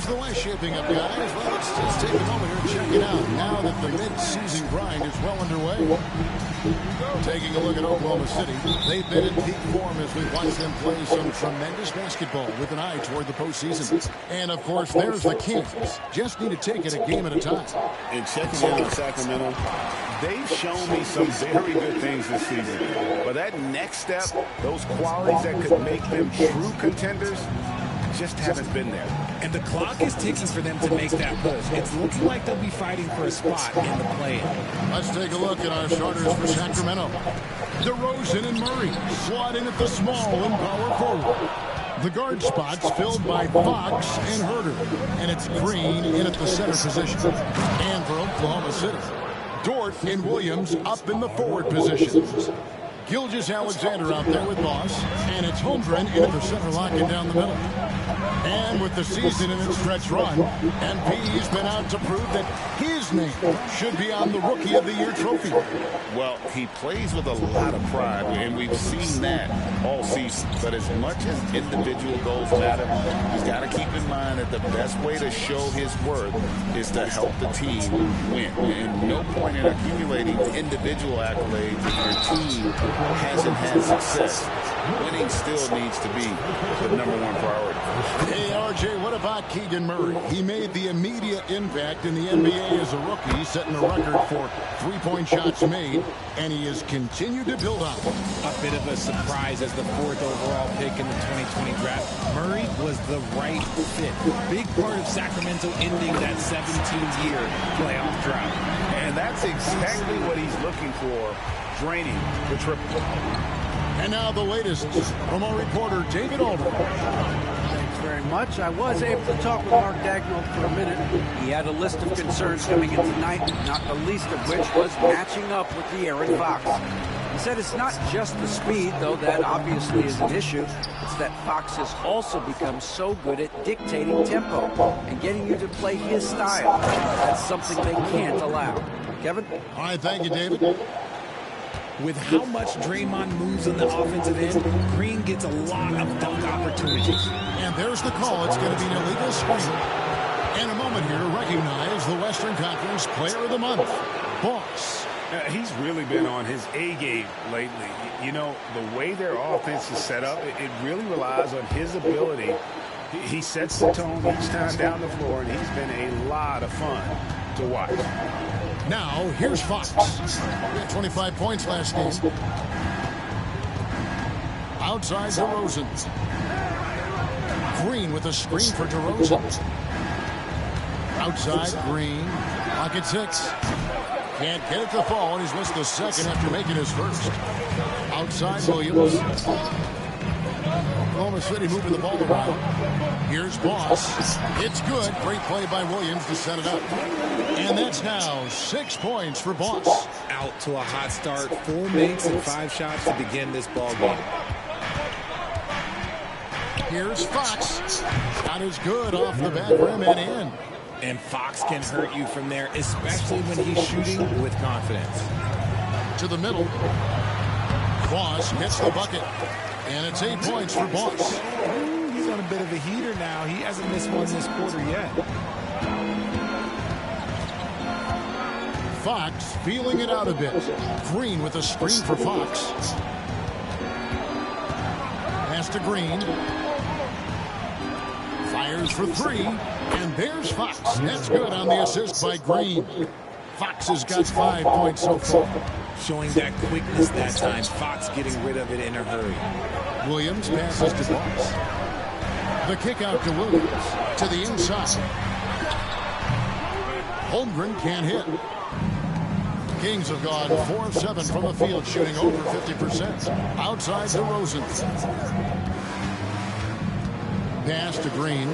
the West shaping up, guys? Well, let's just take a moment here and check it out now that the mid-season grind is well underway. Taking a look at Oklahoma City, they've been in peak form as we watch them play some tremendous basketball with an eye toward the postseason. And, of course, there's the Kings. Just need to take it a game at a time. And checking in on Sacramento, they've shown me some very good things this season. But that next step, those qualities that could make them true contenders, just haven't been there. And the clock is ticking for them to make that push. It's looking like they'll be fighting for a spot in the play-in. Let's take a look at our starters for Sacramento. DeRozan and Murray slot in at the small and power forward. The guard spots filled by Fox and Herter. And it's Green in at the center position. And for Oklahoma City, Dort and Williams up in the forward positions. Gilgeous-Alexander out there with Boss. And it's Holmgren in at the center, locking down the middle. And with the season in its stretch run, MP's been out to prove that his name should be on the Rookie of the Year trophy. Well, he plays with a lot of pride, and we've seen that all season. But as much as individual goals matter, he's got to keep in mind that the best way to show his worth is to help the team win. And no point in accumulating individual accolades if your team hasn't had success. Winning still needs to be the #1 priority. Hey, RJ, what about Keegan Murray? He made the immediate impact in the NBA as a rookie, setting a record for three-point shots made, and he has continued to build on it. A bit of a surprise as the 4th overall pick in the 2020 draft. Murray was the right fit. Big part of Sacramento ending that 17-year playoff drought. And that's exactly what he's looking for, draining the triple. And now the latest from our reporter, David Aldridge. Thanks very much. I was able to talk with Mark Dagnall for a minute. He had a list of concerns coming in tonight, not the least of which was matching up with De'Aaron Fox. He said it's not just the speed, though that obviously is an issue. It's that Fox has also become so good at dictating tempo and getting you to play his style. That's something they can't allow. Kevin? All right, thank you, David. With how much Draymond moves on the offensive end, Green gets a lot of dunk opportunities. And there's the call. It's going to be an illegal screen. And a moment here to recognize the Western Conference Player of the Month, Boss. He's really been on his A game lately. You know, the way their offense is set up, it really relies on his ability. He sets the tone each time down the floor, and he's been a lot of fun to watch. Now, here's Fox. He had 25 points last game. Outside DeRozan. Green with a screen for DeRozan. Outside Green. Pocket 6. Can't get it to fall, and he's missed the second after making his first. Outside Williams. Oklahoma City moving the ball around. Here's Boss. It's good. Great play by Williams to set it up. And that's now 6 points for Boss. Out to a hot start. 4 makes and 5 shots to begin this ball game. Here's Fox. Shot is good off the back rim and in. And Fox can hurt you from there, especially when he's shooting with confidence. To the middle. Boss gets the bucket. And it's 8 points for Boss. He's on a bit of a heater now. He hasn't missed one this quarter yet. Fox feeling it out a bit. Green with a screen for Fox. Pass to Green. Fires for 3. And there's Fox. That's good on the assist by Green. Fox has got 5 points so far. Showing that quickness that time. Fox getting rid of it in a hurry. Williams passes to Boss. The kick out to Williams. To the inside. Holmgren can't hit. Kings have gone 4 of 7 from the field, shooting over 50%. Outside DeRozan. Pass to Green.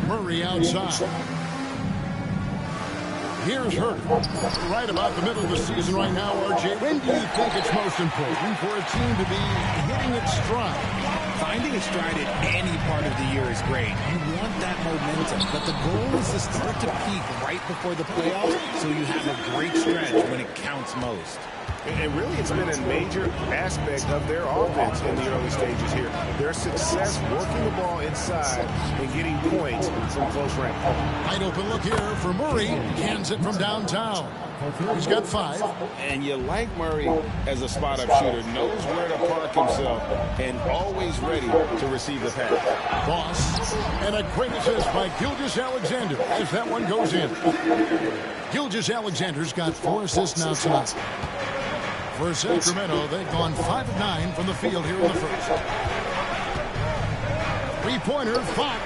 Murray outside. Here's Herter. Right about the middle of the season right now, RJ. When do you think it's most important for a team to be hitting its stride? Finding a stride at any part of the year is great. You want that momentum, but the goal is to start to peak right before the playoffs so you have a great stretch when it counts most. And really, it's been a major aspect of their offense in the early stages here. Their success working the ball inside and getting points from close range. Wide open look here for Murray. Cans it from downtown. He's got 5. And you like Murray as a spot-up shooter. Knows where to park himself and always ready to receive the pass. Boss. And a great assist by Gilgeous-Alexander as that one goes in. Gilgeous-Alexander's got 4 assists now tonight. For Sacramento, they've gone 5 of 9 from the field here in the first. Three-pointer, Fox.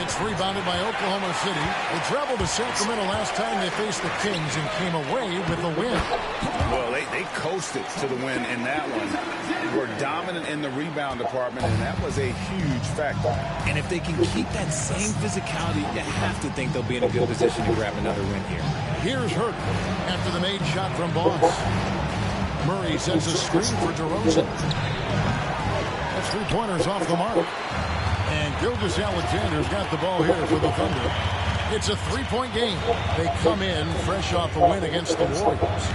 It's rebounded by Oklahoma City. They traveled to Sacramento last time they faced the Kings and came away with the win. Well, they coasted to the win in that one. Were dominant in the rebound department, and that was a huge factor. And if they can keep that same physicality, you have to think they'll be in a good position to grab another win here. Here's Hurt after the made shot from Boss. Murray sends a screen for DeRozan. That's 3-pointers off the mark. And Gilgeous-Alexander's got the ball here for the Thunder. It's a 3-point game. They come in fresh off a win against the Warriors.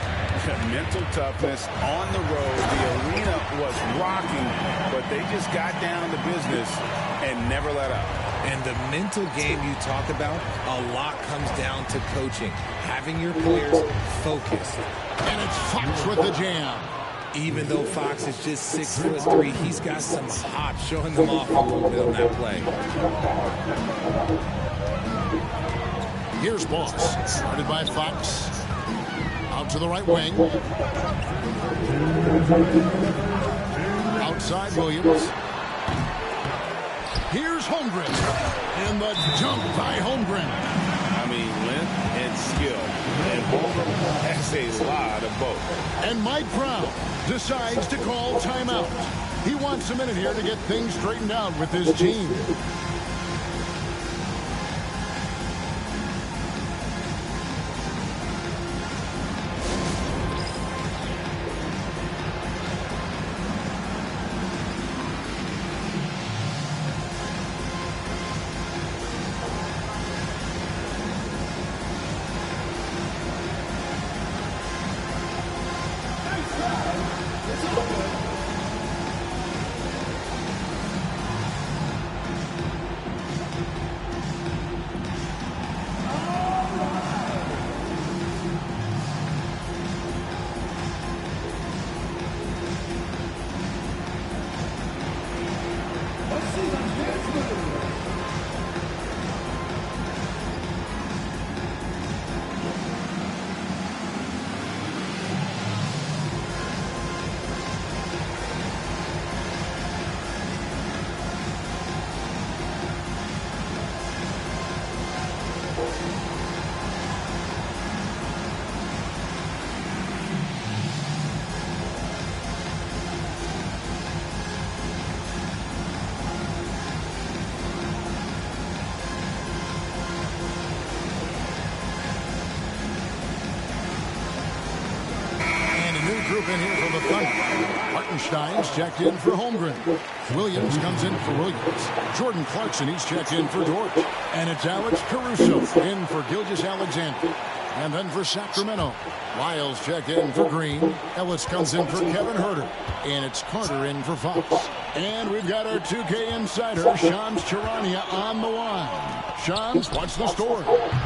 Mental toughness on the road. The arena was rocking, but they just got down to business and never let up. And the mental game you talk about, a lot comes down to coaching. Having your players focused. And it's Fox with the jam. Even though Fox is just 6'3", he's got some hop, showing them off a little bit on that play. Here's Boss, started by Fox. Out to the right wing. Outside Williams. Here's Holmgren. And the dunk by Holmgren. I mean, length and skill. And Holmgren has a lot of both. And Mike Brown decides to call timeout. He wants a minute here to get things straightened out with his team. Group in here for the Thunder. Hartenstein's checked in for Holmgren. Williams comes in for Williams. Jordan Clarkson, he's checked in for Dort. And it's Alex Caruso in for Gilgeous-Alexander. And then for Sacramento, Lyles checked in for Green. Ellis comes in for Kevin Huerter. And it's Carter in for Fox. And we've got our 2K insider, Shams Charania, on the line. Shams, what's the score?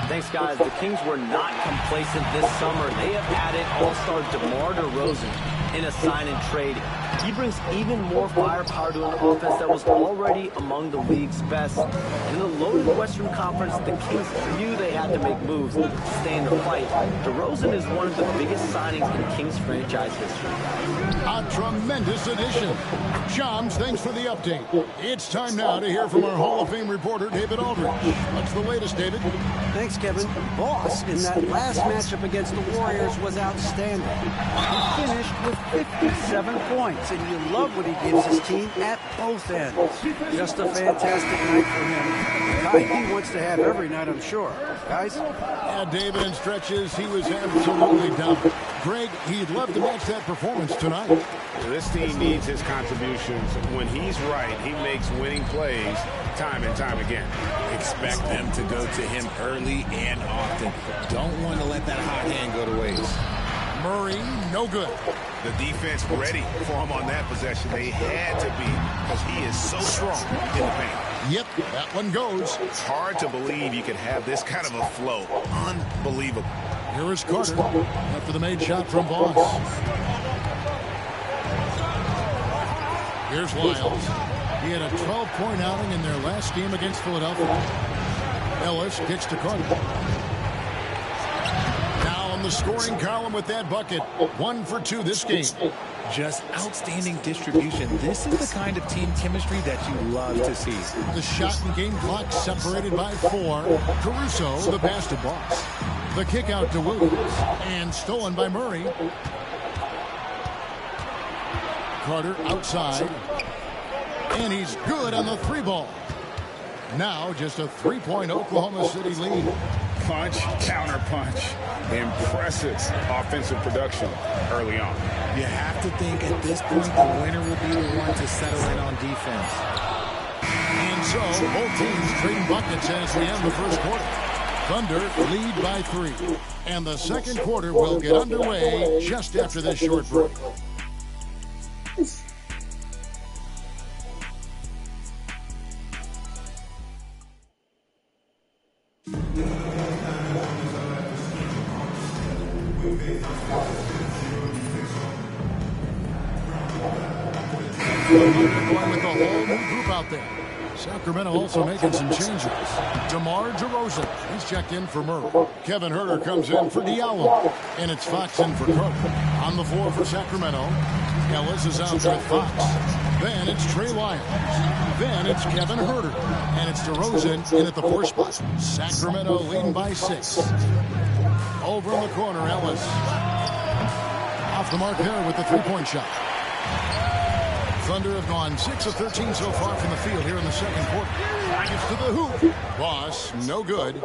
Thanks, guys. The Kings were not complacent this summer. They have added all-star DeMar DeRozan in a sign-and-trade. He brings even more firepower to an offense that was already among the league's best. And in the loaded Western Conference, the Kings knew they had to make moves to stay in the fight. DeRozan is one of the biggest signings in Kings franchise history. A tremendous addition. Shams, thanks for the update. It's time now to hear from our Hall of Fame reporter, David Aldridge. What's the latest, David? Thanks, Kevin. Boss in that last matchup against the Warriors was outstanding. He finished with 57 points, and you love what he gives his team at both ends. Just a fantastic night for him. The kind he wants to have every night, I'm sure. Guys? Yeah, David, in stretches, he was absolutely down. Greg, he'd love to match that performance tonight. This team needs his contributions. When he's right, he makes winning plays time and time again. Expect them to go to him early and often. Don't want to let that hot hand go to waste. Murray, no good. The defense ready for him on that possession. They had to be because he is so strong in the paint. Yep, that one goes. It's hard to believe you can have this kind of a flow. Unbelievable. Here is Carter after the made shot from Boss. Here's Lyles. He had a 12-point outing in their last game against Philadelphia. Ellis kicks to Carter. Now on the scoring column with that bucket. 1 for 2 this game. Just outstanding distribution. This is the kind of team chemistry that you love to see. The shot and game clock separated by 4. Caruso, the pass to Boss. The kick out to Williams. And stolen by Murray. Carter outside. And he's good on the 3-ball. Now just a 3-point Oklahoma City lead. Punch, counter punch. Impressive offensive production early on. You have to think at this point the winner will be the one to settle in on defense. And so both teams trading buckets as we end the first quarter. Thunder lead by 3. And the second quarter will get underway just after this short break. They're going with the whole new group out there. Sacramento also making some changes. DeMar DeRozan, he's checked in for Murray. Kevin Huerter comes in for Diallo. And it's Fox in for Carter. On the floor for Sacramento, Ellis is out with Fox. Then it's Trey Lyles. Then it's Kevin Huerter. And it's DeRozan in at the 4 spot. Sacramento leading by 6. Over in the corner, Ellis. Off the mark there with the 3-point shot. Thunder have gone 6 of 13 so far from the field here in the second quarter. Gets to the hoop. Boss, no good.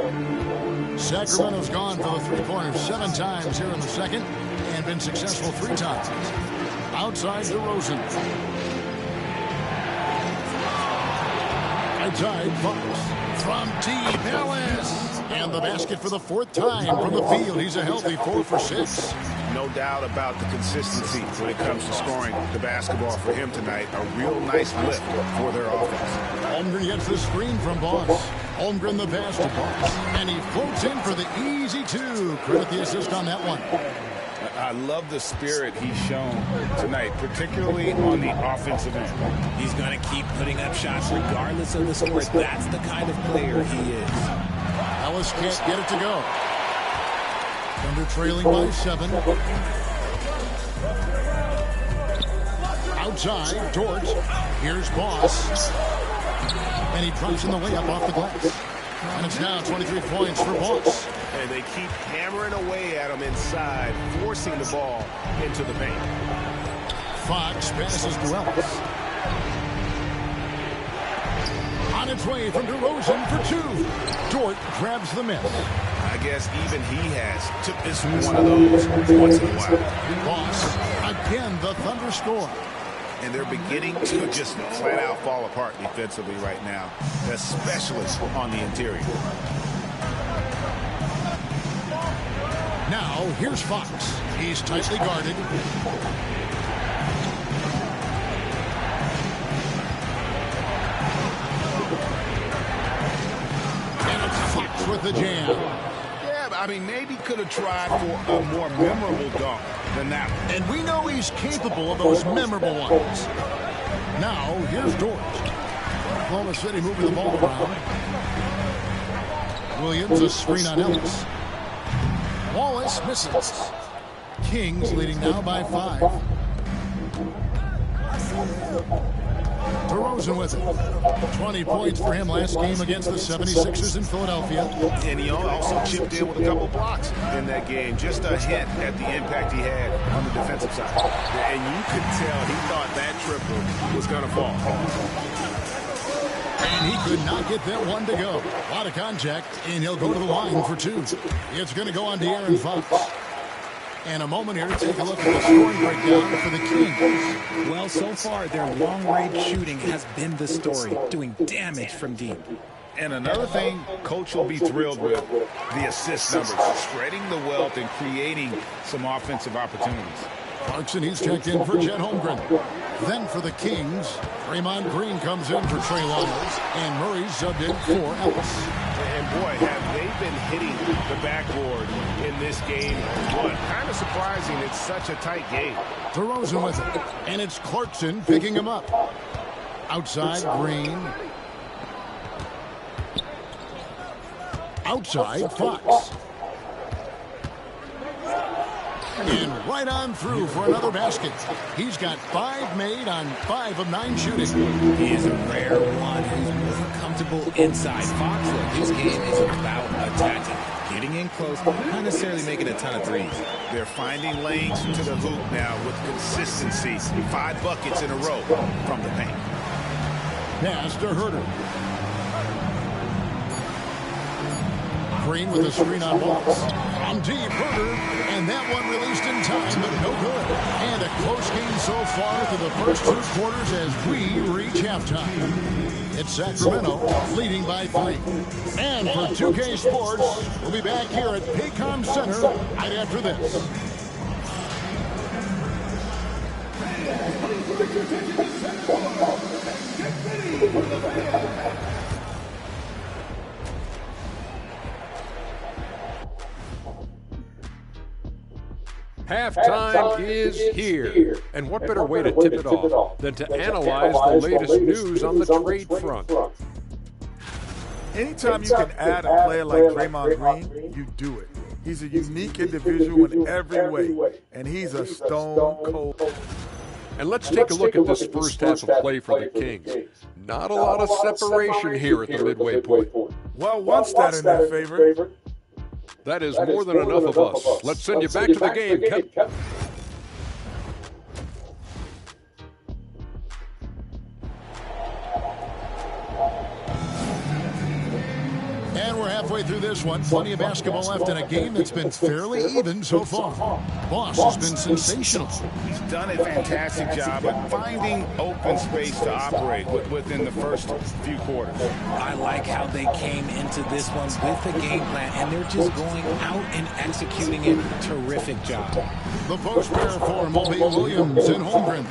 Sacramento's gone for the 3-pointer 7 times here in the second and been successful 3 times. Outside DeRozan. Outside Fox. From deep, Ellis. And the basket for the 4th time from the field. He's a healthy 4 for 6. No doubt about the consistency when it comes to scoring the basketball for him tonight. A real nice lift for their offense. Holmgren gets the screen from Boss. Holmgren the pass to Boss. And he floats in for the easy 2. Credit the assist on that one. I love the spirit he's shown tonight, particularly on the offensive end. He's going to keep putting up shots regardless of the score. That's the kind of player he is. Ellis can't get it to go. Thunder trailing by 7. Outside, Dort. Here's Boss. And he drops in the layup off the glass. And it's now 23 points for Boss. And they keep hammering away at him inside, forcing the ball into the paint. Fox passes to Ellis. On its way from DeRozan for 2. Dort grabs the miss. I guess even he has took this one of those once in a while. Boss, again, the Thunder score. And they're beginning to just flat out fall apart defensively right now, especially on the interior. Now, here's Fox. He's tightly guarded. And it's Fox with the jam. Yeah, I mean, maybe could have tried for a more memorable dunk than that one. And we know he's capable of those memorable ones. Now, here's Dort. Oklahoma City moving the ball around. Williams, a screen on Ellis. Wallace misses. Kings leading now by 5. DeRozan with it. 20 points for him last game against the 76ers in Philadelphia. And he also chipped in with a couple blocks in that game. Just a hint at the impact he had on the defensive side. And you could tell he thought that triple was going to fall. And he could not get that one to go. A lot of contact, and he'll go to the line for 2. It's going to go on De'Aaron Fox. And a moment here to take a look at the scoring breakdown for the Kings. Well, so far, their long-range shooting has been the story, doing damage from deep. And another thing Coach will be thrilled with, the assist numbers, spreading the wealth and creating some offensive opportunities. Clarkson, he's checked in for Chet Holmgren. Then for the Kings, Draymond Green comes in for Trey Lyles, and Murray subbed in for Ellis. And boy, have they been hitting the backboard in this game one. Kind of surprising, it's such a tight game. DeRozan with it, and it's Clarkson picking him up. Outside, Green. Outside, Fox. And right on through for another basket. He's got 5 made on 5 of 9 shooting. He is a rare one who's more comfortable inside. Fox, look, his game is about attacking, getting in close, not necessarily making a ton of threes. They're finding lanes to the hoop now with consistency. 5 buckets in a row from the paint. Pass to Herter. Green with a screen on Moss. From deep, Herter, and that one released in time, but no good. And a close game so far through the first 2 quarters as we reach halftime. It's Sacramento leading by 3. And for 2K Sports, we'll be back here at Paycom Center right after this. Halftime is here, and what better way to tip it off than to analyze the latest news on the trade front. Anytime you can add a player like Draymond Green, you do it. He's a unique individual in every way, and he's a stone cold. And let's take a look at this first half of play for the Kings. Not a lot of separation here at the midway point. Well, one stat in their favor. That is more than enough of us. Let's send you back to the game, Kevin. And we're halfway through this one. Plenty of basketball left in a game that's been fairly even so far. Boss has been sensational. He's done a fantastic job at finding open space to operate within the first few quarters. I like how they came into this one with a game plan, and they're just going out and executing it. Terrific job. The post pair for Moby Williams and Holmgren.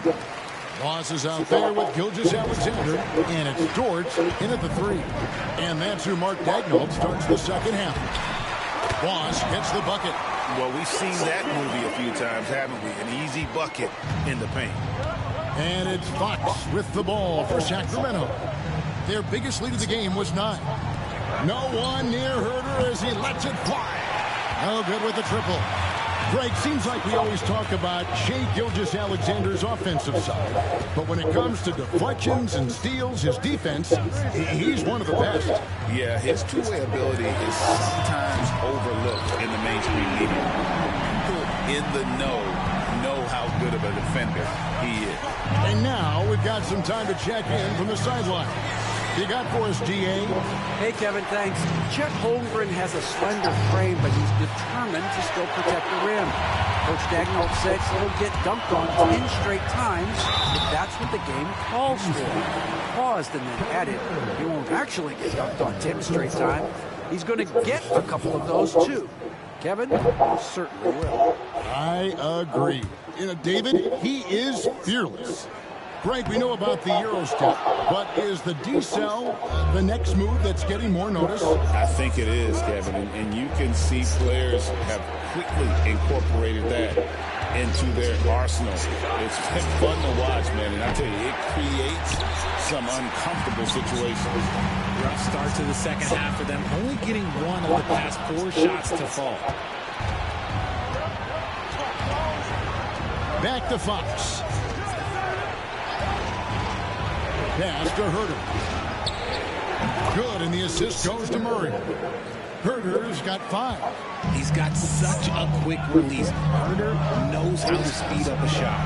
Boss is out there with Gilgeous-Alexander, and it's Dort in at the 3. And that's who Mark Daigneault starts the second half. Boss gets the bucket. Well, we've seen that movie a few times, haven't we? An easy bucket in the paint. And it's Fox with the ball for Sacramento. Their biggest lead of the game was 9. No one near Herter as he lets it fly. No good with the triple. Greg, seems like we always talk about Shai Gilgeous-Alexander's offensive side. But when it comes to deflections and steals, his defense, he's one of the best. Yeah, his two-way ability is sometimes overlooked in the mainstream media. People in the know how good of a defender he is. And now we've got some time to check in from the sideline. You got for us, GA? Hey, Kevin, thanks. Chet Holmgren has a slender frame, but he's determined to still protect the rim. Coach Daigneault said he'll get dunked on 10 straight times if that's what the game calls for. He paused and then added, he won't actually get dunked on 10 straight times. He's going to get a couple of those, too. Kevin, he certainly will. I agree. You know, David, he is fearless. Greg, we know about the Euro step, but is the decel the next move that's getting more notice? I think it is, Kevin, and you can see players have quickly incorporated that into their arsenal. It's been fun to watch, man, and I tell you, it creates some uncomfortable situations. Rough start to the second half for them, only getting 1 of the past 4 shots to fall. Back to Fox. Pass to Herter. Good, and the assist goes to Murray. Herter's got 5. He's got such a quick release. Herter knows how to speed up a shot.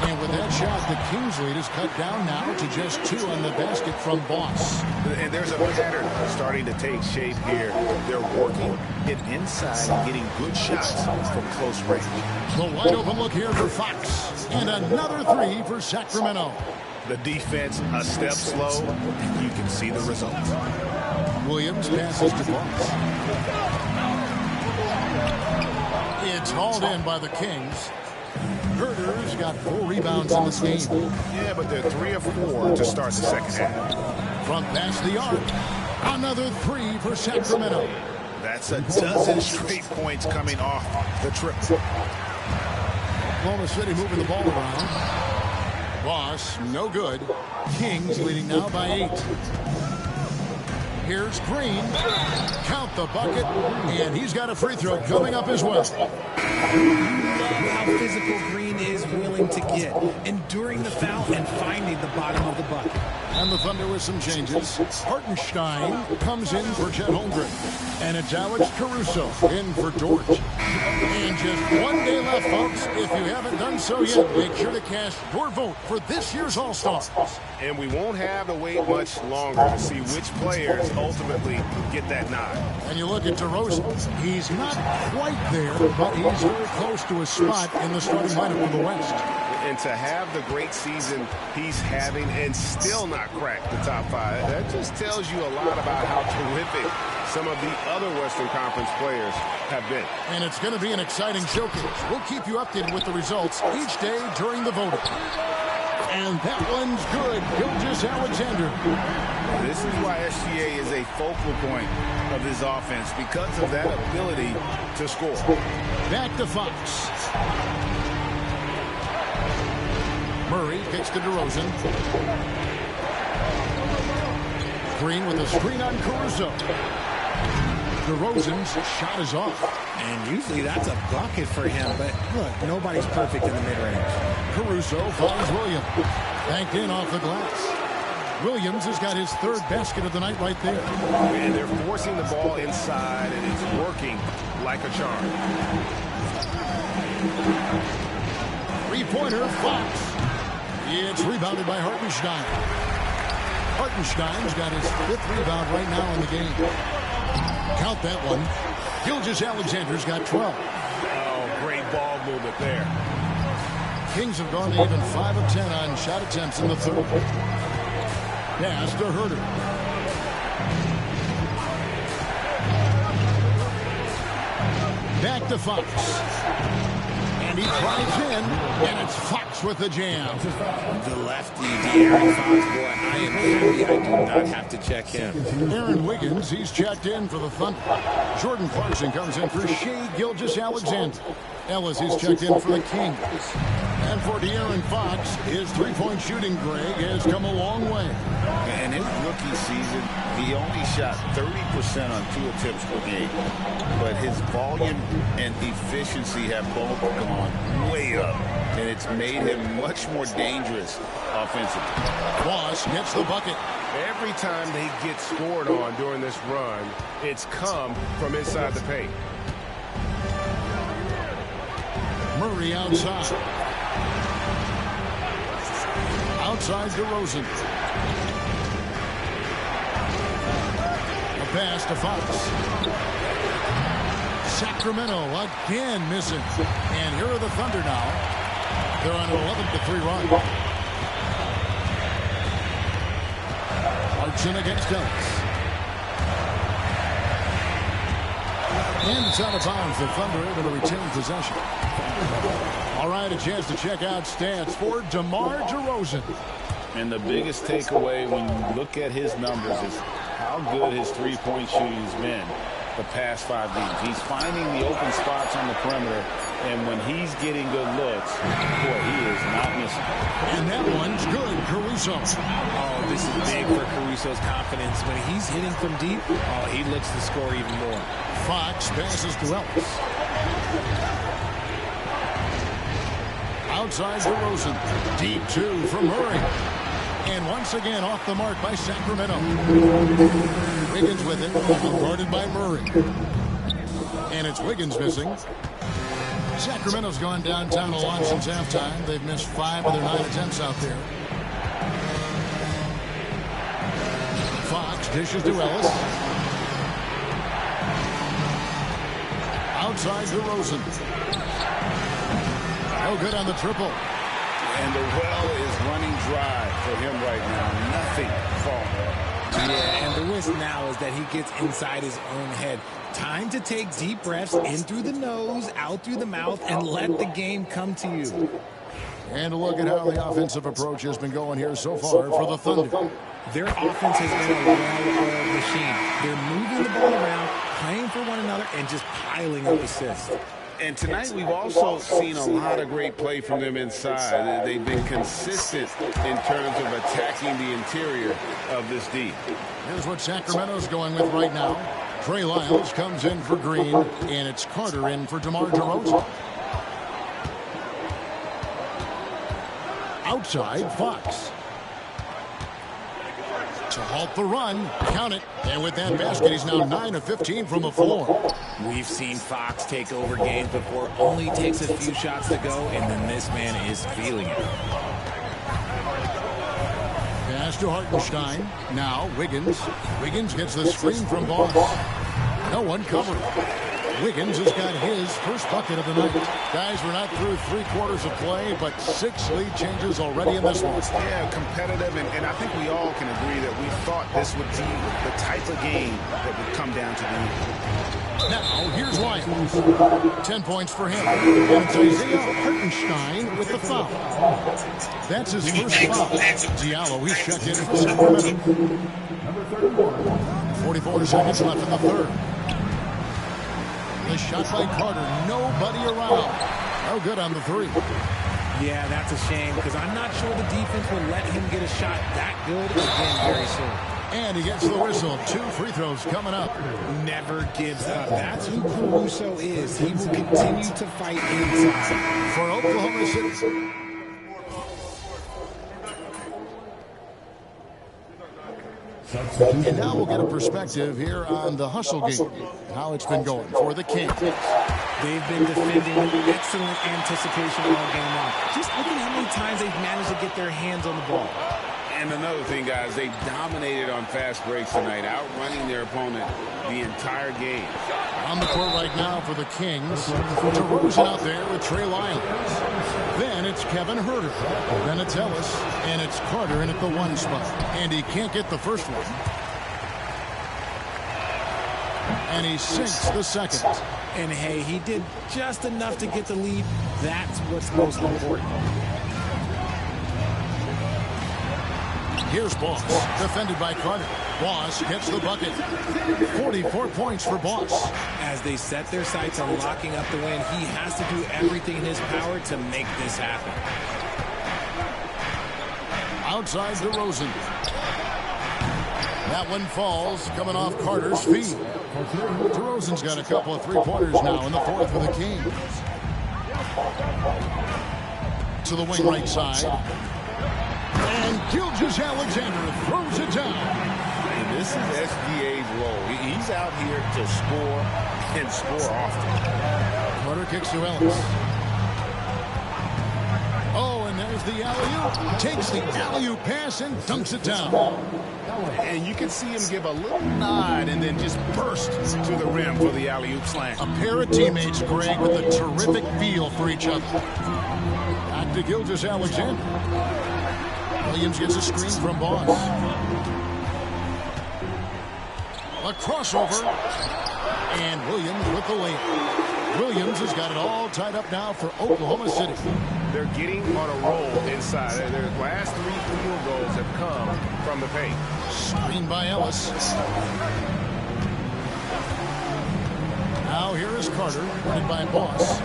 And with that shot, the Kings lead is cut down now to just 2 on the basket from Boss. And there's a pattern starting to take shape here. They're working it inside and getting good shots from close range. The wide open look here for Fox. And another 3 for Sacramento. The defense a step slow, and you can see the result. Williams passes to Fox. It's hauled in by the Kings. Herder's got 4 rebounds in this game. Yeah, but they're 3 of 4 to start the second half. Front pass the arc. Another 3 for Sacramento. That's a dozen straight points coming off the triple. Oklahoma City moving the ball around. Ross, no good. Kings leading now by 8. Here's Green. Count the bucket. And he's got a free throw coming up as well. How physical Green is willing to get, enduring the foul and finding the bottom of the bucket. And the Thunder with some changes. Hartenstein comes in for Chet Holmgren. And it's Alex Caruso in for Dort. And just 1 day left, folks. If you haven't done so yet, make sure to cast your vote for this year's All-Stars. And we won't have to wait much longer to see which players ultimately get that nod. And you look at DeRozan. He's not quite there, but he's very close to a spot in the starting lineup for the West. And to have the great season he's having and still not crack the top 5, that just tells you a lot about how terrific some of the other Western Conference players have been. And it's going to be an exciting showcase. We'll keep you updated with the results each day during the voting. And that one's good. Gilgeous-Alexander. This is why SGA is a focal point of this offense, because of that ability to score. Back to Fox. Murray kicks to DeRozan. Green with a screen on Caruso. DeRozan's shot is off. And usually that's a bucket for him, but look, nobody's perfect in the mid-range. Caruso finds Williams. Banked in off the glass. Williams has got his 3rd basket of the night right there. And they're forcing the ball inside, and it's working like a charm. 3-pointer, Fox. It's rebounded by Hartenstein. Hartenstein's got his 5th rebound right now in the game. Count that one. Gilgeous-Alexander's got 12. Oh, great ball movement there. Kings have gone to even 5 of 10 on shot attempts in the 3rd. Pass to Herder. Back to Fox. And he drives in, and it's Fox with the jam. The lefty, De'Aaron Fox, boy, I am happy I do not have to check him. Aaron Wiggins, he's checked in for the Thunder. Jordan Clarkson comes in for Shai Gilgeous-Alexander. Ellis is checked in for the Kings. And for De'Aaron Fox, his 3-point shooting, Greg, has come a long way. In his rookie season, he only shot 30% on 2 attempts per game. But his volume and efficiency have both gone way up. And it's made him much more dangerous offensively. Boss gets the bucket. Every time they get scored on during this run, it's come from inside the paint. Murray outside. Outside DeRozan. A pass to Fox. Sacramento again missing. And here are the Thunder now. They're on an 11-3 run. Clarkson against Ellis. And it's out of bounds. The Thunder able to retain possession. All right, a chance to check out stats for DeMar DeRozan. And the biggest takeaway when you look at his numbers is how good his 3-point shooting has been the past 5 games. He's finding the open spots on the perimeter, and when he's getting good looks, boy, he is not missing. And that one's good, Caruso. Oh, this is big for Caruso's confidence. When he's hitting from deep, oh, he looks to score even more. Fox passes to Ellis. Outside DeRozan. Deep 2 from Murray. And once again off the mark by Sacramento. Wiggins with it, guarded by Murray. And it's Wiggins missing. Sacramento's gone downtown a lot since halftime. They've missed 5 of their 9 attempts out there. Fox dishes to Ellis. Outside DeRozan. No good on the triple. And the well is running dry for him right now. Nothing falling. Yeah, and the risk now is that he gets inside his own head. Time to take deep breaths in through the nose, out through the mouth, and let the game come to you. And a look at how the offensive approach has been going here so far for the Thunder. Their offense has been a well-oiled machine. They're moving the ball around, playing for one another, and just piling up assists. And tonight we've also seen a lot of great play from them inside. They've been consistent in terms of attacking the interior of this D. Here's what Sacramento's going with right now. Trey Lyles comes in for Green, and it's Carter in for DeMar DeRozan. Outside, Fox. To halt the run, count it, and with that basket, he's now 9 of 15 from the floor. We've seen Fox take over games before, only takes a few shots to go, and then this man is feeling it. Pass to Hartenstein. Now Wiggins. Wiggins gets the screen from Boss. No one covering. Wiggins has got his first bucket of the night. Guys, we're not through 3/4 of play, but 6 lead changes already in this one. Yeah, competitive, and I think we all can agree that we thought this would be the type of game that would come down to the end. Now, here's Lyons. 10 points for him. And it's Isaiah Hartenstein with the foul. That's his first foul. Diallo, he's checked in for Sacramento. 44 seconds left in the third. The shot by Carter. Nobody around. No good on the three. Yeah, that's a shame because I'm not sure the defense will let him get a shot that good again very soon. And he gets the whistle. 2 free throws coming up. Never gives up. That's who Caruso is. He will continue to fight inside. For Oklahoma City. And now we'll get a perspective here on the hustle game, how it's been going for the Kings. They've been defending excellent anticipation all game long. Just look at how many times they've managed to get their hands on the ball. And another thing, guys, they dominated on fast breaks tonight, outrunning their opponent the entire game. On the court right now for the Kings, DeRozan out there with Trey Lyles. Then it's Kevin Huerter. Then it's Ellis. And it's Carter in at the 1 spot. And he can't get the first one. And he sinks the second. And hey, he did just enough to get the lead. That's what's most important. Here's Boss, defended by Carter. Boss gets the bucket. 44 points for Boss. As they set their sights on locking up the win, he has to do everything in his power to make this happen. Outside DeRozan. That one falls, coming off Carter's feet. DeRozan's got a couple of three-pointers now in the fourth for the Kings. To the wing right side. And Gilgeous-Alexander throws it down. And this is SGA's role. He's out here to score and score often. Carter kicks to Ellis. Oh, and there's the alley-oop. Takes the alley-oop pass and dunks it down. And you can see him give a little nod and then just burst to the rim for the alley-oop slam. A pair of teammates, Greg, with a terrific feel for each other. Back to Gilgeous-Alexander. Williams gets a screen from Boss. A crossover. And Williams with the layup. Williams has got it all tied up now for Oklahoma City. They're getting on a roll inside. Their last 3 field goals have come from the paint. Screen by Ellis. Now here is Carter, guarded by Boss.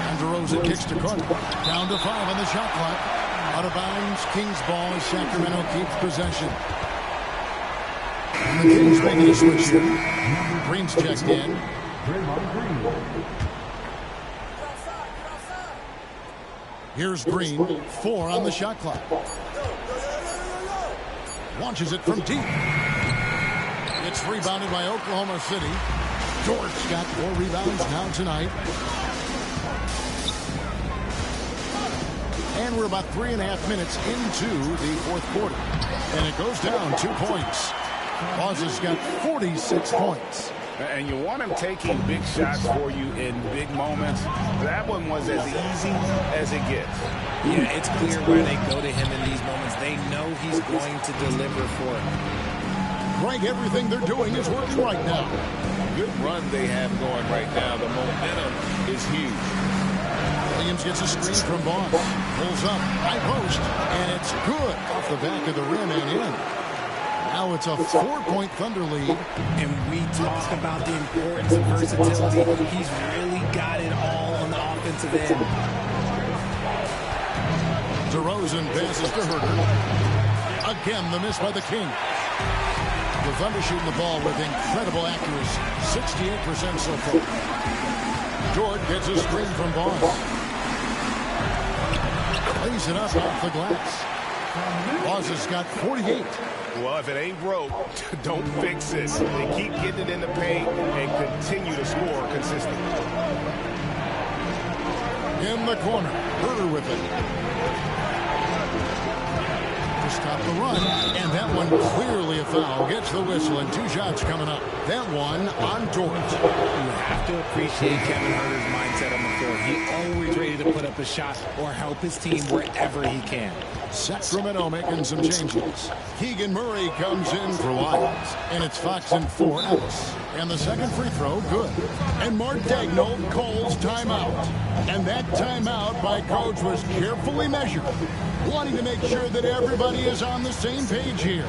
And DeRozan kicks to Carter. Down to 5 on the shot clock. Out of bounds, Kings ball as Sacramento keeps possession. And the Kings making a switch here. Green's checked in. Here's Green, 4 on the shot clock. Launches it from deep. It's rebounded by Oklahoma City. Dort's got 4 rebounds now tonight. And we're about 3.5 minutes into the fourth quarter. And it goes down 2 points. Boss has got 46 points. And you want him taking big shots for you in big moments. That one was as easy as it gets. Yeah, it's clear why they go to him in these moments. They know he's going to deliver for him. Greg, everything they're doing is working right now. Good run they have going right now. The momentum is huge. Williams gets a screen from Vaughn. Pulls up, high post, and it's good off the back of the rim and in. Now it's a 4-point Thunder lead. And we talk about the importance of versatility. He's really got it all on the offensive end. DeRozan passes to Herter. Again, the miss by the King. The Thunder shooting the ball with incredible accuracy. 68% so far. George gets a screen from Vaughn. Lays it up off the glass. Boss has got 48. Well, if it ain't broke, don't fix it. They keep getting it in the paint and continue to score consistently. In the corner, Herter with it. To stop the run, and that one clearly a foul. Gets the whistle, and 2 shots coming up. That one on George. You have to appreciate Kevin Herter's mindset on the floor. He's always ready to put up a shot or help his team wherever he can. Sacramento making some changes. Keegan Murray comes in for Lyons, and it's Fox and 4 Ellis. And the second free throw, good. And Mark Daigneault calls timeout. And that timeout by Coach was carefully measured, wanting to make sure that everybody is on the same page here.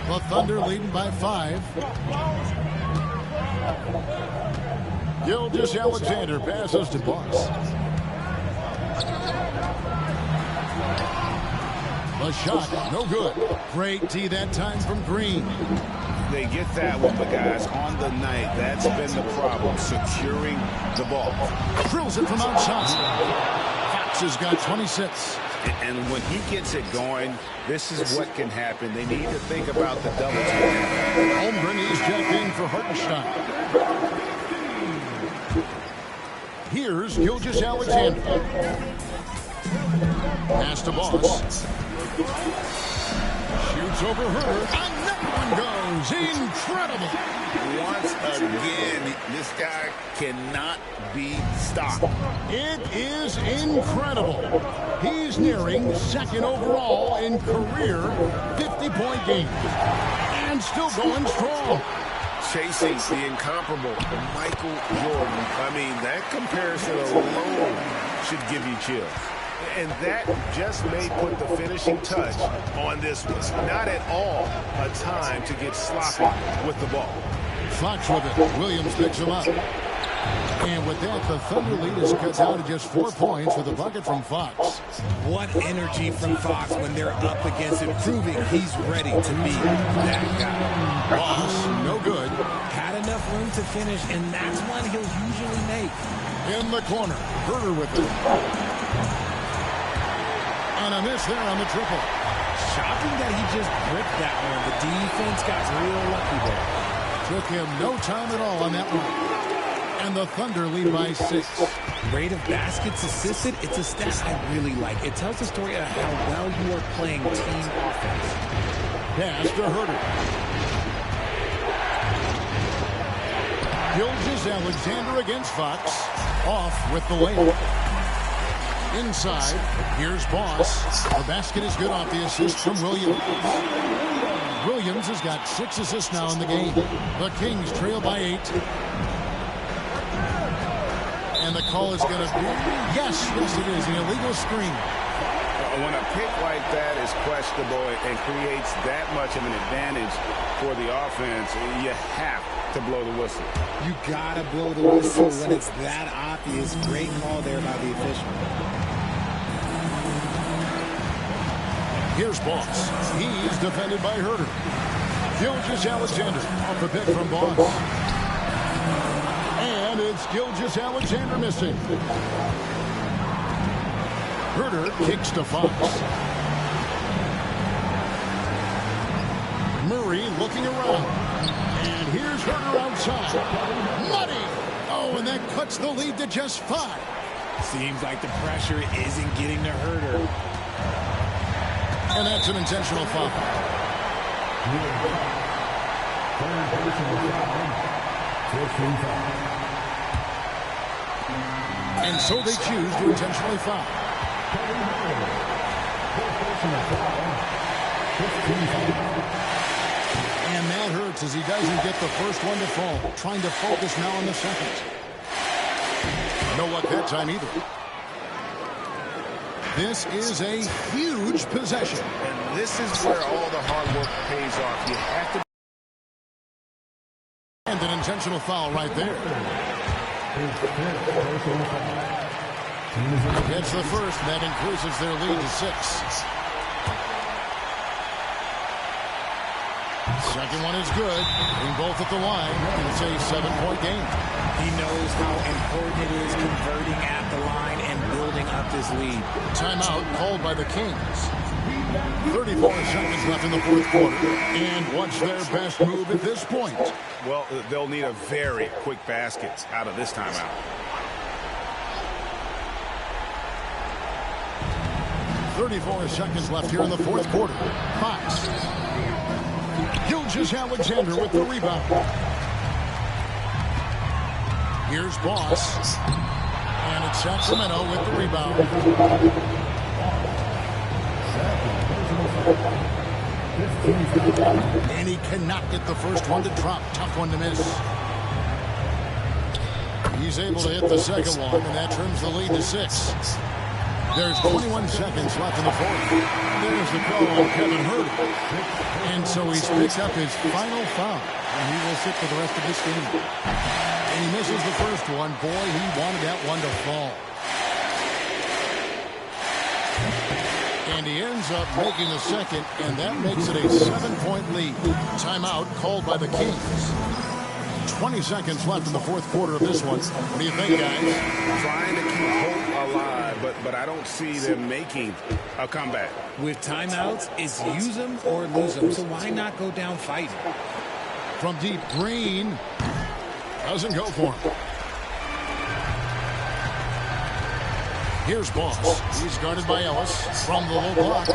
The Thunder leading by 5. Gilgeous-Alexander passes to Boss. The shot, no good. Great D that time from Green. They get that one, but guys, on the night, that's been the problem, securing the ball. Drills it from outside. Fox has got 26. And when he gets it going, this is what can happen. They need to think about the double team. Holmgren is checked in for Hartenstein. Here's Gilgeous-Alexander. Pass to Boss. Shoots over Herter. Another one goes. Incredible. Once again, this guy cannot be stopped. It is incredible. He's nearing second overall in career 50-point games. And still going strong. Chasing the incomparable Michael Jordan. I mean, that comparison alone should give you chills. And that just may put the finishing touch on this one. Not at all a time to get sloppy with the ball. Fox with it. Williams picks him up. And with that, the Thunder lead is cut down to just 4 points with a bucket from Fox. What energy from Fox when they're up against it, proving he's ready to be that guy. Boss, no good. Had enough room to finish, and that's one he'll usually make. In the corner, Herter with it. And a miss there on the triple. Shocking that he just bricked that one. The defense got real lucky there. Took him no time at all on that one. And the Thunder lead by 6. Rate of baskets assisted, it's a stat I really like. It tells the story of how well you are playing team offense. Pass to Herter. Gilgeous-Alexander against Fox. Off with the layup. Inside, here's Boss. The basket is good off the assist from Williams. Williams has got 6 assists now in the game. The Kings trail by 8. And the call is going to be, yes, it is, an illegal screen. When a pick like that is questionable and creates that much of an advantage for the offense, you have to blow the whistle. You got to blow the whistle when it's that obvious. Great call there by the official. Here's Boss. He's defended by Herter. Gilgeous-Alexander off the pick from Boss. And it's It's Gilgeous-Alexander missing. Herder kicks to Fox. Murray looking around. And here's Herder outside. Money! Oh, and that cuts the lead to just 5. Seems like the pressure isn't getting to Herder. And that's an intentional foul. And so they choose to intentionally foul. And that hurts as he doesn't get the first one to fall. Trying to focus now on the second. No luck that time either. This is a huge possession. And this is where all the hard work pays off. You have to. And an intentional foul right there. Gets the first, and that increases their lead to 6. Second one is good. Bring both at the line, and it's a 7-point game. He knows how important it is converting at the line and building up this lead. Timeout called by the Kings. 34 seconds left in the fourth quarter. And what's their best move at this point? Well, they'll need a very quick basket out of this timeout. .34 seconds left here in the fourth quarter. Fox. Gilgeous-Alexander with the rebound. Here's Boss. And it's Sacramento with the rebound. And he cannot get the first one to drop. Tough one to miss. He's able to hit the second one, and that trims the lead to 6. There's 21 seconds left in the fourth. There's the call on Kevin Herder. And so he's picked up his final foul, and he will sit for the rest of this game. And he misses the first one. Boy, he wanted that one to fall. And he ends up making the second, and that makes it a 7-point lead. Timeout called by the Kings. 20 seconds left in the fourth quarter of this one. What do you think, guys? Trying to keep hope alive, but I don't see them making a comeback. With timeouts, it's use them or lose them. So why not go down fighting? From deep, Green doesn't go for him. Here's Boss. He's guarded by Ellis from the low block.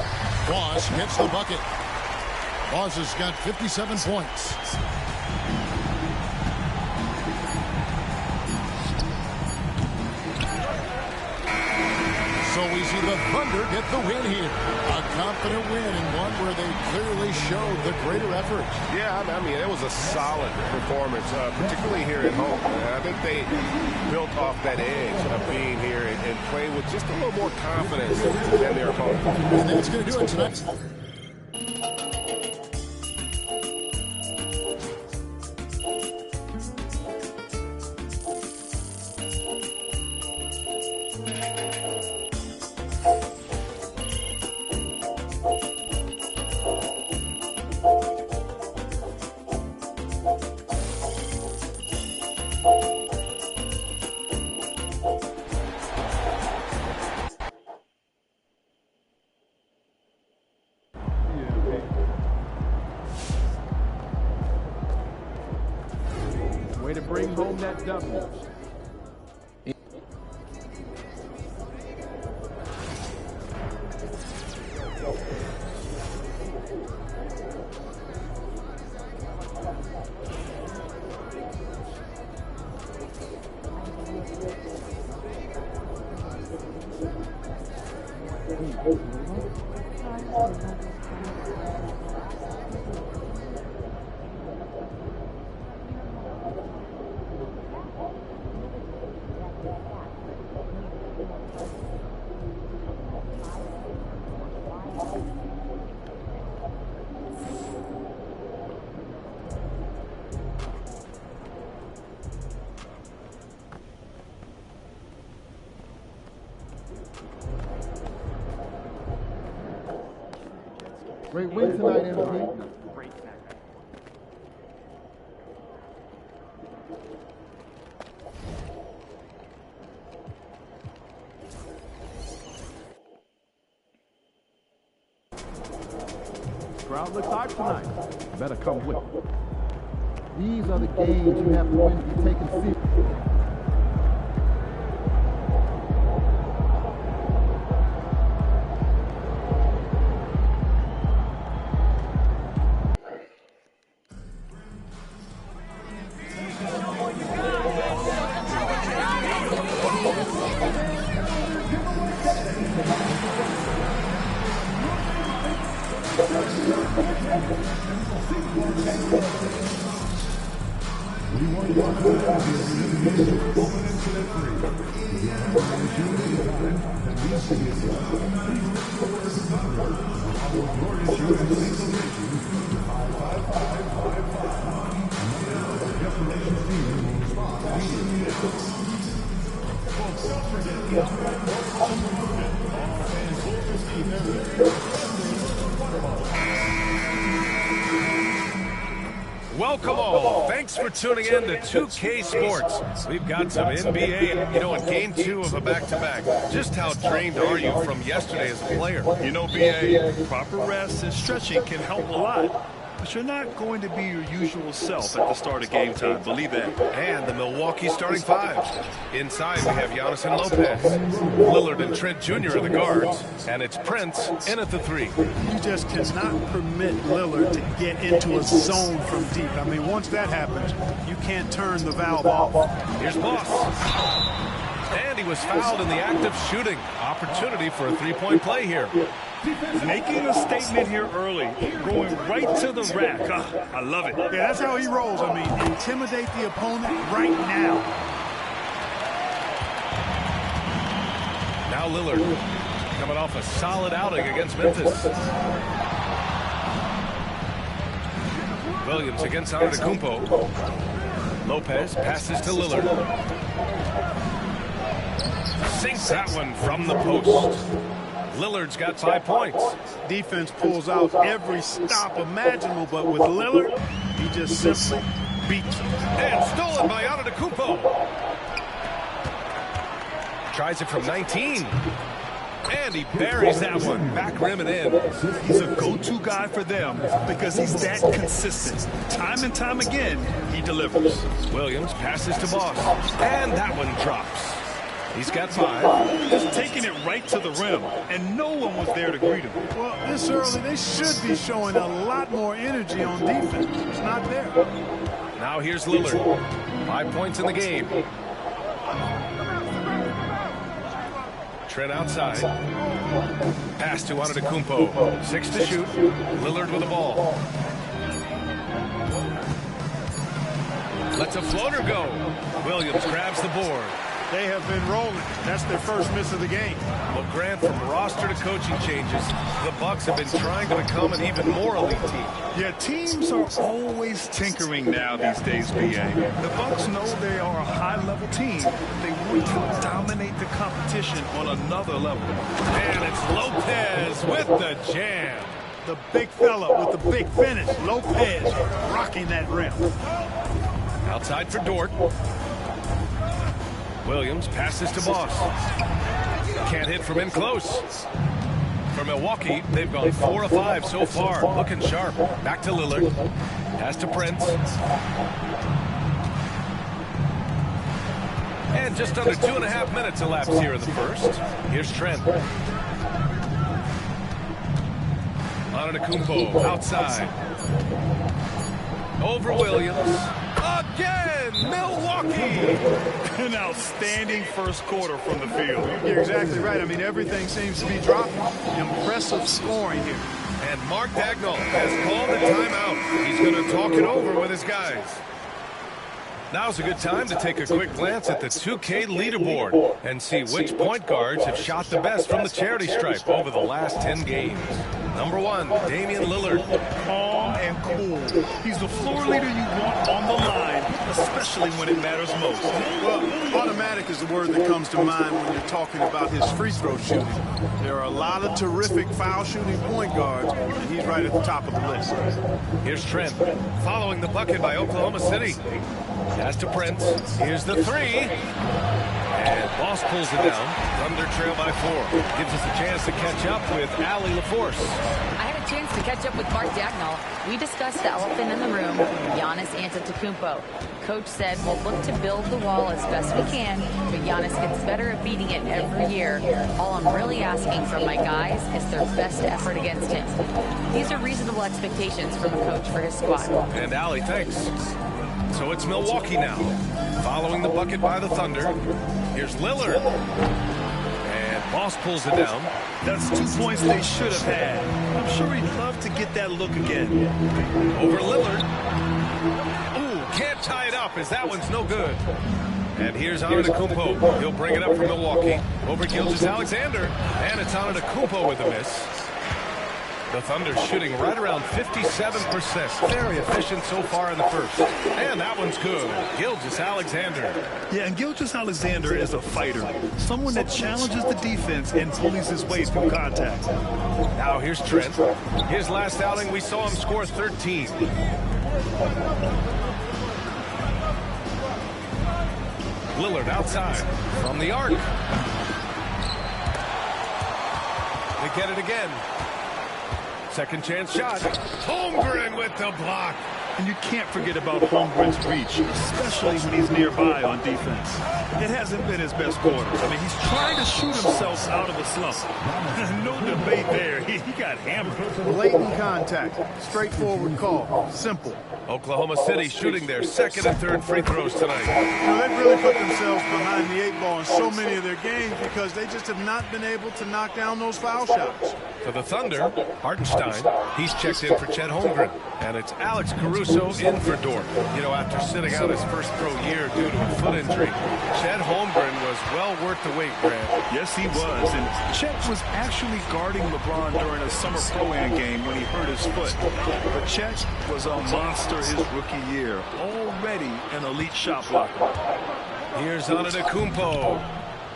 Boss gets the bucket. Boss has got 57 points. So we see the Thunder get the win here. A confident win and one where they clearly showed the greater effort. Yeah, I mean, it was a solid performance, particularly here at home. I think they built off that edge of being here and played with just a little more confidence than their opponent. And that's going to do it tonight. Way to bring home that W. Great win tonight, MVP. Crowd looks hot tonight. Better come with it. These are the games you have to win to be taken seriously. Welcome all. Thanks for tuning in to 2K Sports. We've got some NBA, in game 2 of a back-to-back. Just how drained are you from yesterday as a player? BA, proper rest and stretching can help a lot. But you're not going to be your usual self at the start of game time. Believe that. And the Milwaukee starting five. Inside, we have Giannis and Lopez. Lillard and Trent Jr. are the guards. And it's Prince in at the 3. You just cannot permit Lillard to get into a zone from deep. I mean, once that happens, you can't turn the valve off. Here's Boss. And he was fouled in the act of shooting. Opportunity for a three-point play here. Making a statement here early, going right to the rack. I love it. Yeah, that's how he rolls. I mean, intimidate the opponent right now. Now Lillard coming off a solid outing against Memphis. Williams against Antetokounmpo. Lopez passes to Lillard. Sinks that one from the post. Lillard's got 5 points. Defense pulls out every stop imaginable, but with Lillard, he just simply beats him. And stolen by Antetokounmpo. Tries it from 19. And he buries that one. Back rim and in. He's a go-to guy for them because he's that consistent. Time and time again, he delivers. Williams passes to Boss. And that one drops. He's got 5. Just taking it right to the rim, and no one was there to greet him. Well, this early, they should be showing a lot more energy on defense. It's not there. Now here's Lillard. 5 points in the game. Trent outside. Pass to Antetokounmpo. 6 to shoot. Lillard with the ball. Lets a floater go. Williams grabs the board. They have been rolling. That's their first miss of the game. Well, Grant, from roster to coaching changes, the Bucks have been trying to become an even more elite team. Yeah, teams are always tinkering now these days, BA. The Bucks know they are a high-level team. They want to dominate the competition on another level. And it's Lopez with the jam. The big fella with the big finish. Lopez rocking that rim. Outside for Dort. Williams passes to Boss. Can't hit from in close. For Milwaukee, they've gone 4 of 5 so far. Looking sharp. Back to Lillard. Pass to Prince. And just under 2.5 minutes elapsed here in the first. Here's Trent. Antetokounmpo outside. Over Williams. Again, Milwaukee. An outstanding first quarter from the field. You're exactly right. I mean, everything seems to be dropping. Impressive scoring here. And Mark Daigneault has called a timeout. He's going to talk it over with his guys. Now's a good time to take a quick glance at the 2K leaderboard and see which point guards have shot the best from the charity stripe over the last 10 games. Number 1, Damian Lillard. Calm and cool. He's the floor leader you want on the line, especially when it matters most. Well, automatic is the word that comes to mind when you're talking about his free throw shooting. There are a lot of terrific foul shooting point guards, and he's right at the top of the list. Here's Trent, following the bucket by Oklahoma City. Pass to Prince. Here's the three. And Boss pulls it down. Thunder trail by 4. Gives us a chance to catch up with Allie LaForce. I had a chance to catch up with Mark Dagnall. We discussed the elephant in the room, Giannis Antetokounmpo. Coach said we'll look to build the wall as best we can, but Giannis gets better at beating it every year. All I'm really asking from my guys is their best effort against him. These are reasonable expectations from a coach for his squad. And Allie, thanks. So it's Milwaukee now. Following the bucket by the Thunder. Here's Lillard. And Boss pulls it down. That's 2 points they should have had. I'm sure he'd love to get that look again. Over Lillard. Ooh, can't tie it up as that one's no good. And here's Antetokounmpo. He'll bring it up from Milwaukee. Over Gilgeous-Alexander. And it's Antetokounmpo with a miss. The Thunder shooting right around 57%. Very efficient so far in the first. And that one's good. Gilgeous-Alexander. Yeah, and Gilgeous-Alexander is a fighter. Someone that challenges the defense and bullies his way through contact. Now here's Trent. His last outing, we saw him score 13. Lillard outside from the arc. They get it again. Second chance shot. Holmgren with the block. And you can't forget about Holmgren's reach, especially when he's nearby on defense. It hasn't been his best quarter. I mean, he's trying to shoot himself out of a slump. No debate there. He got hammered. Blatant contact. Straightforward call. Simple. Oklahoma City shooting their second and third free throws tonight. They've really put themselves behind the 8 ball in so many of their games because they just have not been able to knock down those foul shots. For the Thunder, Hartenstein, he's checked in for Chet Holmgren. And it's Alex Caruso in for Dort. You know, after sitting out his first pro year due to a foot injury, Chet Holmgren was well worth the wait, Grant. Yes, he was. And Chet was actually guarding LeBron during a summer pro-am game when he hurt his foot. But Chet was a monster his rookie year. Already an elite shot blocker. Here's Antetokounmpo.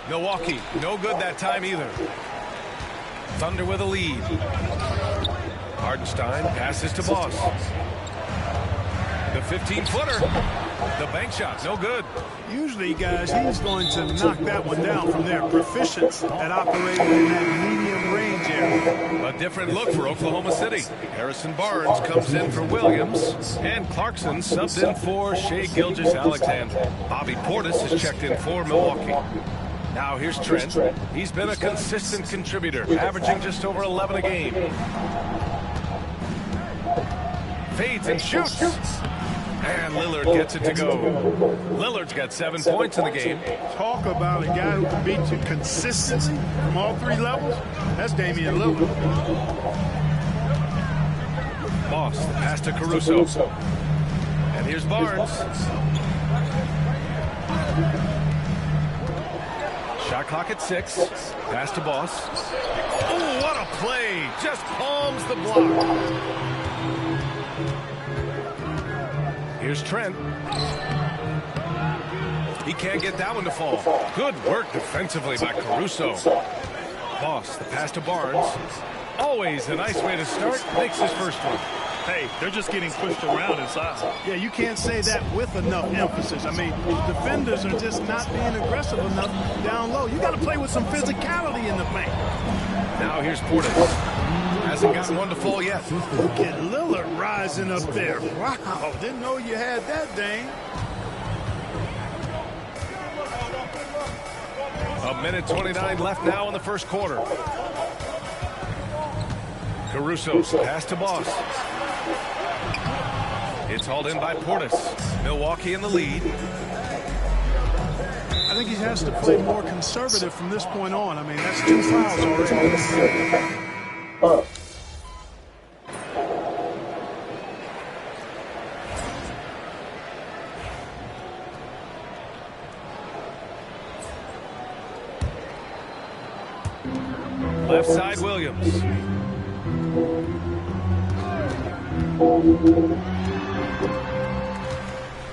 Milwaukee, no good that time either. Thunder with a lead. Hartenstein passes to Boss. The 15-footer. The bank shot, no good. Usually, guys, he's going to knock that one down from there. Proficient at operating in that medium range area. A different look for Oklahoma City. Harrison Barnes comes in for Williams. And Clarkson subbed in for Shai Gilgeous-Alexander. Bobby Portis is checked in for Milwaukee. Now here's Trent. He's been a consistent contributor, averaging just over 11 a game. Fades and shoots. And Lillard gets it to go. Lillard's got 7 points in the game. Talk about a guy who can beat you consistently from all 3 levels. That's Damian Lillard. Boss, the pass to Caruso. And here's Barnes. Shot clock at 6. Pass to Boss. Oh, what a play. Just palms the block. Here's Trent. He can't get that one to fall. Good work defensively by Caruso. Boss, the pass to Barnes. Always a nice way to start. Makes his first one. Hey, they're just getting pushed around inside. Yeah, you can't say that with enough emphasis. I mean, defenders are just not being aggressive enough down low. You got to play with some physicality in the paint. Now here's Portis. Hasn't gotten one to fall yet. Look at Lillard rising up there. Wow, didn't know you had that, Dane. A minute 29 left now in the first quarter. Caruso's pass to Boss. It's hauled in by Portis. Milwaukee in the lead. I think he has to play more conservative from this point on. I mean, that's 2 fouls already. Left side, Williams.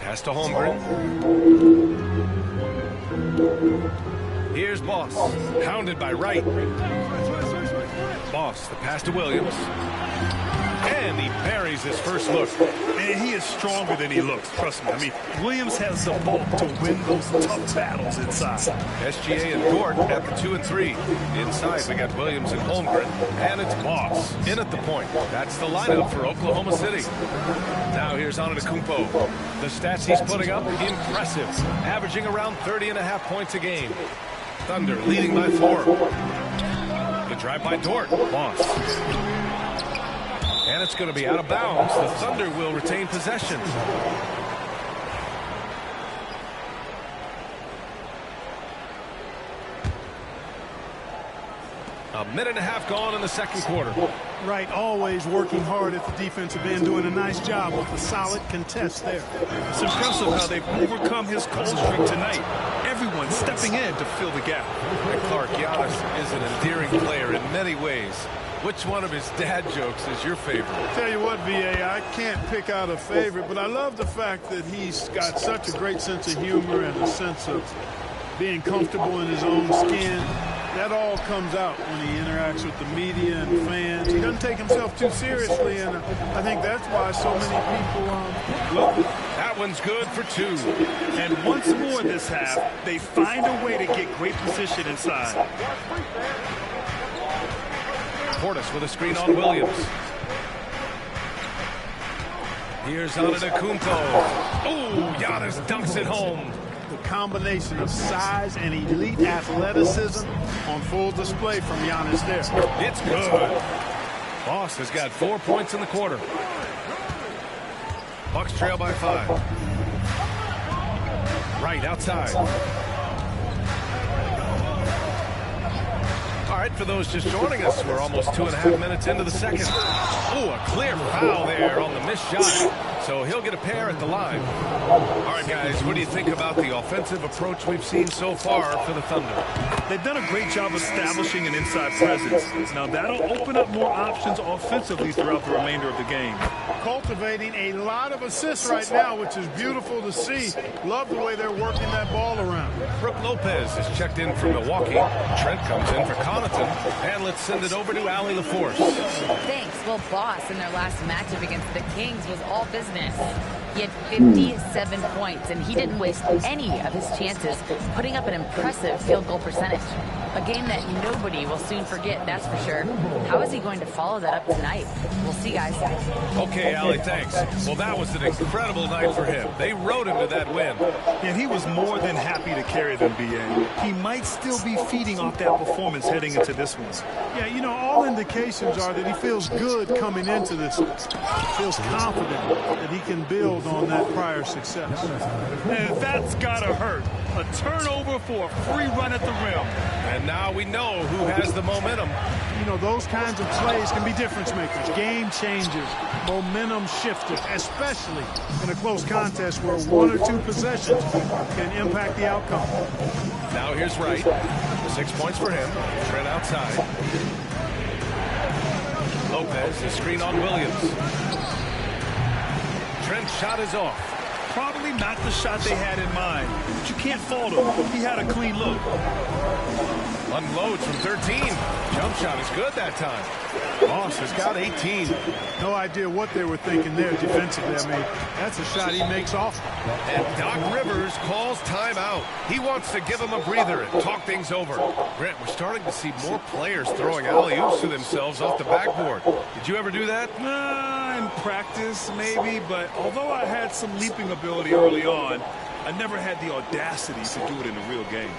Pass to Holmgren. Here's Boss. Hounded by Wright. Boss, the pass to Williams. And he buries his first look. And he is stronger than he looks, trust me. I mean, Williams has the bulk to win those tough battles inside. SGA and Dort at the 2 and 3. Inside, we got Williams and Holmgren. And it's Moss in at the point. That's the lineup for Oklahoma City. Now here's Antetokounmpo. The stats he's putting up, impressive. Averaging around 30.5 points a game. Thunder leading by 4. The drive by Dort. Moss. And it's going to be out of bounds. The Thunder will retain possession. A minute and a half gone in the second quarter. Right, always working hard at the defensive end, doing a nice job with a solid contest there. It's impressive how they've overcome his cold streak tonight. Everyone stepping in to fill the gap. And Clark, Giannis is an endearing player in many ways. Which one of his dad jokes is your favorite? Tell you what, VA, I can't pick out a favorite, but I love the fact that he's got such a great sense of humor and a sense of being comfortable in his own skin. That all comes out when he interacts with the media and fans. He doesn't take himself too seriously, and I think that's why so many people love him. That one's good for 2. And once more this half, they find a way to get great position inside. Portis with a screen on Williams. Here's Antetokounmpo. Oh, Giannis dunks it home. The combination of size and elite athleticism on full display from Giannis there. It's good. Moss has got 4 points in the quarter. Bucks trail by 5. Right outside. All right, for those just joining us, we're almost 2.5 minutes into the second. Oh, a clear foul there on the missed shot. So he'll get a pair at the line. All right, guys, what do you think about the offensive approach we've seen so far for the Thunder? They've done a great job establishing an inside presence. Now, that'll open up more options offensively throughout the remainder of the game. Cultivating a lot of assists right now, which is beautiful to see. Love the way they're working that ball around. Brooke Lopez is checked in from Milwaukee. Trent comes in for Connaughton. And let's send it over to Allie LaForce. Thanks. Well, Boss in their last matchup against the Kings was all business. He had 57 points, and he didn't waste any of his chances, putting up an impressive field goal percentage. A game that nobody will soon forget, that's for sure. How is he going to follow that up tonight? We'll see, guys. Okay, Allie, thanks. Well, that was an incredible night for him. They rode him to that win. And he was more than happy to carry them, B.A. He might still be feeding off that performance heading into this one. Yeah, you know, all indications are that he feels good coming into this one. Feels confident that he can build on that prior success. And that's gotta hurt. A turnover for a free run at the rim. And now we know who has the momentum. You know, those kinds of plays can be difference makers, game changers, momentum shifters, especially in a close contest where 1 or 2 possessions can impact the outcome. Now here's Wright. 6 points for him. Trent outside. Lopez, the screen on Williams. Trent's shot is off. Probably not the shot they had in mind, but you can't fault him. He had a clean look. Unloads from 13. Jump shot is good that time. Moss has got 18. No idea what they were thinking there defensively. I mean, that's a shot he makes off. And Doc Rivers calls timeout. He wants to give him a breather and talk things over. Grant, we're starting to see more players throwing alley-oops to themselves off the backboard. Did you ever do that? In practice, maybe, but although I had some leaping ability early on, I never had the audacity to do it in a real game.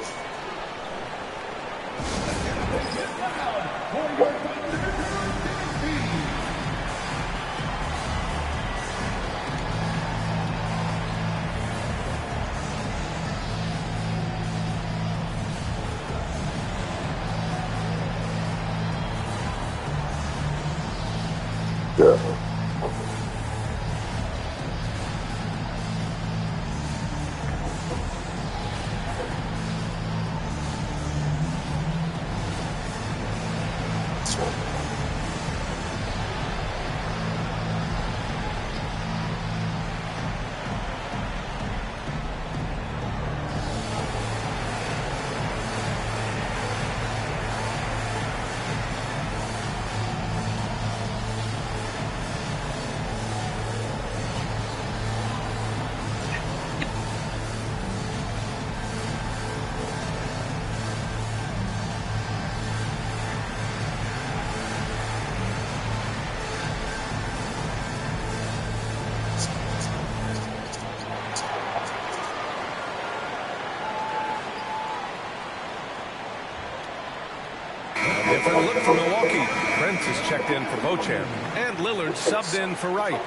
different look for Milwaukee. Prince is checked in for Beauchamp, and Lillard subbed in for Wright.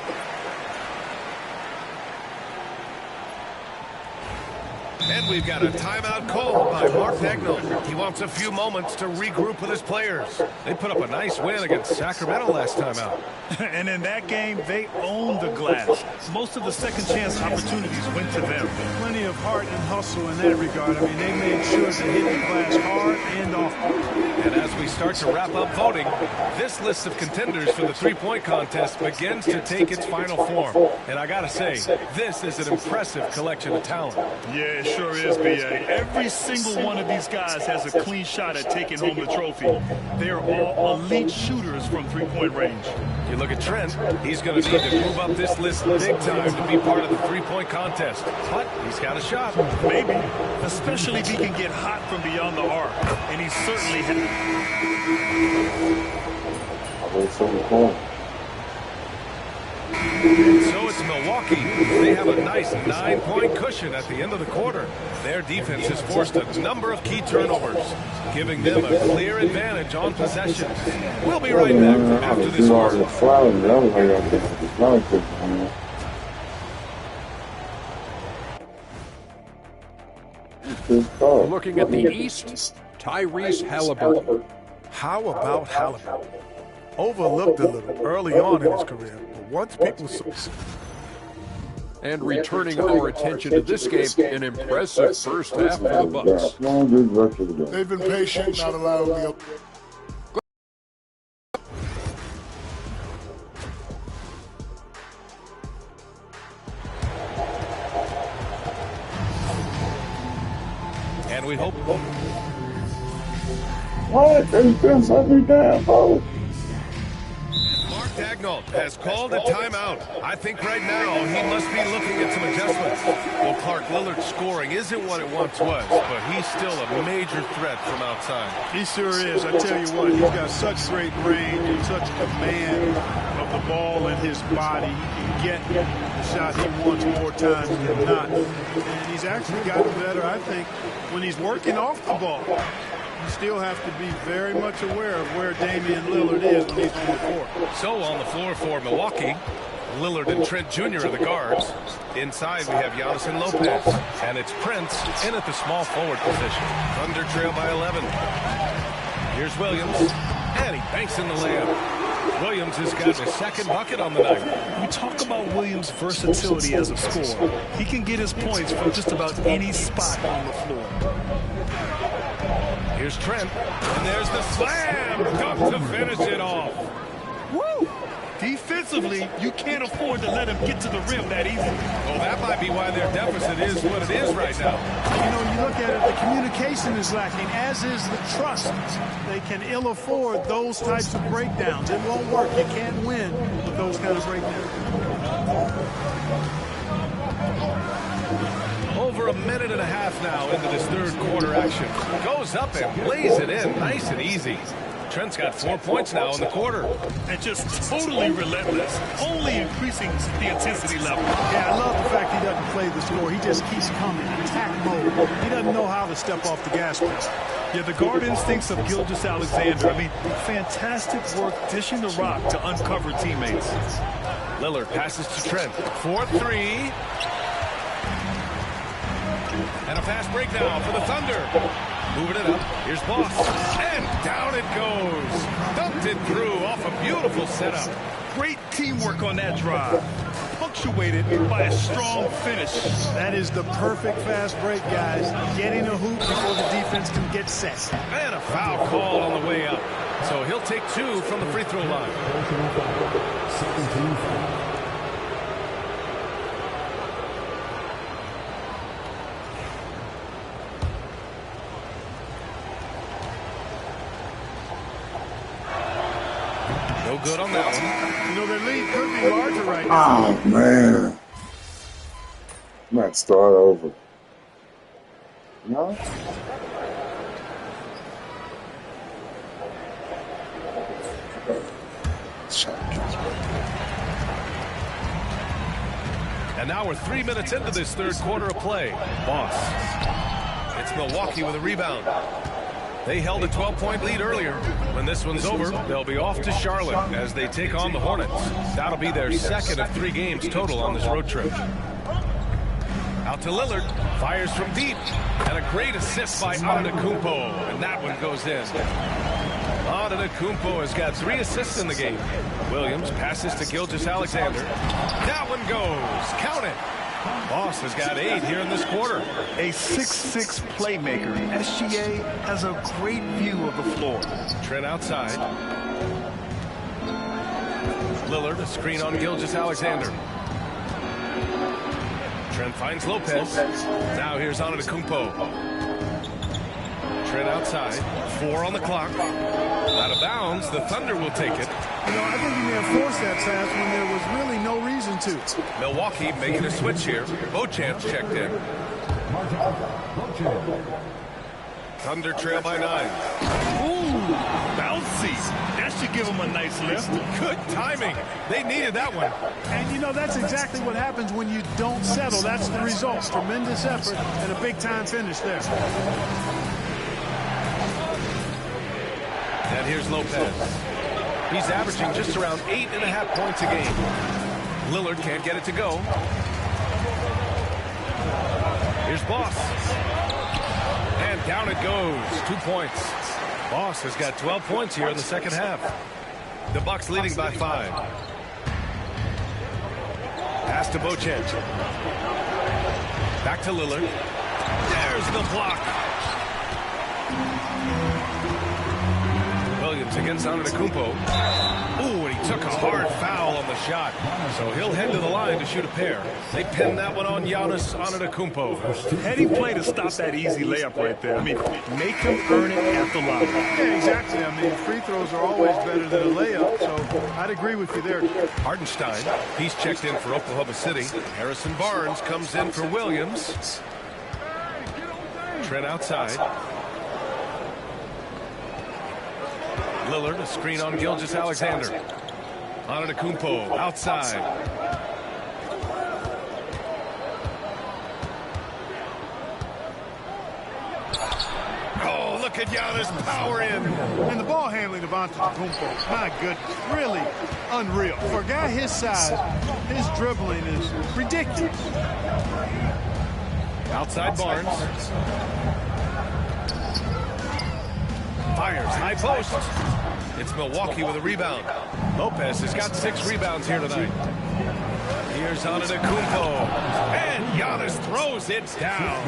And we've got a timeout called by Mark Daigneault. He wants a few moments to regroup with his players. They put up a nice win against Sacramento last time out. And in that game, they owned the glass. Most of the second chance opportunities went to them. Plenty of heart and hustle in that regard. I mean, they made sure to hit the glass hard and often. And as we start to wrap up voting, this list of contenders for the three-point contest begins to take its final form. And I gotta say, this is an impressive collection of talent. Yeah, it sure is, B.A. Every single one of these guys has a clean shot at taking home the trophy. They're all elite shooters from three-point range. You look at Trent, he's going to need to move up this list big time to be part of the three-point contest. But he's got a shot. Maybe, especially if he can get hot from beyond the arc. And he certainly has. So it's Milwaukee. They have a nice 9-point cushion at the end of the quarter. Their defense has forced a number of key turnovers, giving them a clear advantage on possessions. We'll be right back after this one. Looking at the East, Tyrese Halliburton. How about Halliburton? Overlooked a little early on in his career, but once people saw. And returning our attention to this game, an impressive first half for the Bucks. They've been patient, not allowing me up. And we hope. What? There's been something down, folks. Mark Daigneault has called a timeout. I think right now he must be looking at some adjustments. Well, Clark, Lillard's scoring isn't what it once was, but he's still a major threat from outside. He sure is. I tell you what, he's got such great range and such command of the ball in his body. He can get the shot he wants more times than not. And he's actually gotten better, I think, when he's working off the ball. You still have to be very much aware of where Damian Lillard is when he's on the court. So on the floor for Milwaukee, Lillard and Trent Jr. are the guards. Inside we have Giannis and Lopez. And it's Prince in at the small forward position. Thunder trail by 11. Here's Williams. And he banks in the layup. Williams has got his second bucket on the night. We talk about Williams' versatility as a scorer. He can get his points from just about any spot on the floor. Here's Trent, and there's the slam. Dunk to finish it off. Woo! Defensively, you can't afford to let him get to the rim that easy. Well, that might be why their deficit is what it is right now. You know, you look at it, the communication is lacking, as is the trust. They can ill afford those types of breakdowns. It won't work. You can't win with those kind of breakdowns. Over a minute and a half now into this third quarter action. Goes up and lays it in nice and easy. Trent's got 4 points now in the quarter. And just totally relentless, only increasing the intensity level. Yeah, I love the fact he doesn't play the score. He just keeps coming, attack mode. He doesn't know how to step off the gas pedal. Yeah, the guard instincts of Gilgeous-Alexander. I mean, fantastic work dishing the rock to uncover teammates. Lillard passes to Trent. 4-3. And a fast break now for the Thunder. Moving it up. Here's Boss. And down it goes. Dumped it through off a beautiful setup. Great teamwork on that drive. Punctuated by a strong finish. That is the perfect fast break, guys. Getting a hoop before the defense can get set. And a foul called on the way up. So he'll take 2 from the free throw line. No good on that one. You know, their lead could be larger right now. Oh, man. Might start over. No? And now we're 3 minutes into this third quarter of play. Boss. It's Milwaukee with a rebound. They held a 12-point lead earlier. When this one's over, they'll be off to Charlotte as they take on the Hornets. That'll be their second of 3 games total on this road trip. Out to Lillard, fires from deep, and a great assist by Antetokounmpo, and that one goes in. Antetokounmpo has got 3 assists in the game. Williams passes to Gilgeous-Alexander. That one goes. Count it. Boss has got 8 here in this quarter. A 6'6" playmaker. SGA has a great view of the floor. Trent outside. Lillard, a screen on Gilgeous-Alexander. Trent finds Lopez. Now here's Antetokounmpo. Trent outside. 4 on the clock. Out of bounds. The Thunder will take it. You know, I think he may have forced that pass when there was really no reason to. Milwaukee making a switch here. Beauchamp checked in. Thunder trail by 9. Ooh, bouncy. That should give him a nice lift. Good timing. They needed that one. And, you know, that's exactly what happens when you don't settle. That's the result. Tremendous effort and a big-time finish there. And here's Lopez. He's averaging just around 8.5 points a game. Lillard can't get it to go. Here's Boss. And down it goes. 2 points. Boss has got 12 points here in the second half. The Bucks leading by 5. Pass to Beauchamp. Back to Lillard. There's the block. Williams against Antetokounmpo. Ooh, and he took a hard foul on the shot. So he'll head to the line to shoot a pair. They pin that one on Giannis Antetokounmpo. Heady play to stop that easy layup right there. I mean, make him earn it at the line. Yeah, exactly. I mean, free throws are always better than a layup, so I'd agree with you there. Hartenstein, he's checked in for Oklahoma City. Harrison Barnes comes in for Williams. Trent outside. Lillard, a screen on Gilgeous-Alexander. Antetokounmpo outside. Oh, look at Giannis power in. And the ball handling of Antetokounmpo, my goodness, really unreal. For a guy his size, his dribbling is ridiculous. Outside Barnes. Fires, high post. It's Milwaukee with a rebound. Lopez has got 6 rebounds here tonight. Here's Antetokounmpo. And Giannis throws it down.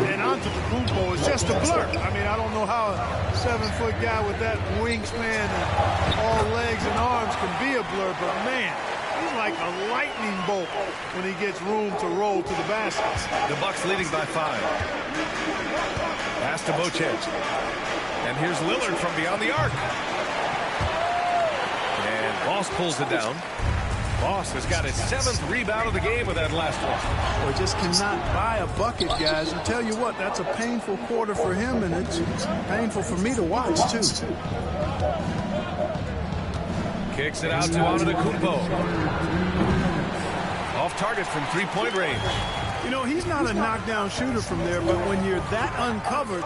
And Antetokounmpo is just a blur. I mean, I don't know how a 7-foot guy with that wingspan and all legs and arms can be a blur, but man, he's like a lightning bolt when he gets room to roll to the basket. The Bucks leading by 5. Pass to Beauchamp. And here's Lillard from beyond the arc. And Boss pulls it down. Boss has got his 7th rebound of the game with that last one. Boy, just cannot buy a bucket, guys. And tell you what, that's a painful quarter for him, and it's painful for me to watch, too. Kicks it out to Antetokounmpo. Off target from 3-point range. You know, he's not a knockdown shooter from there, but when you're that uncovered,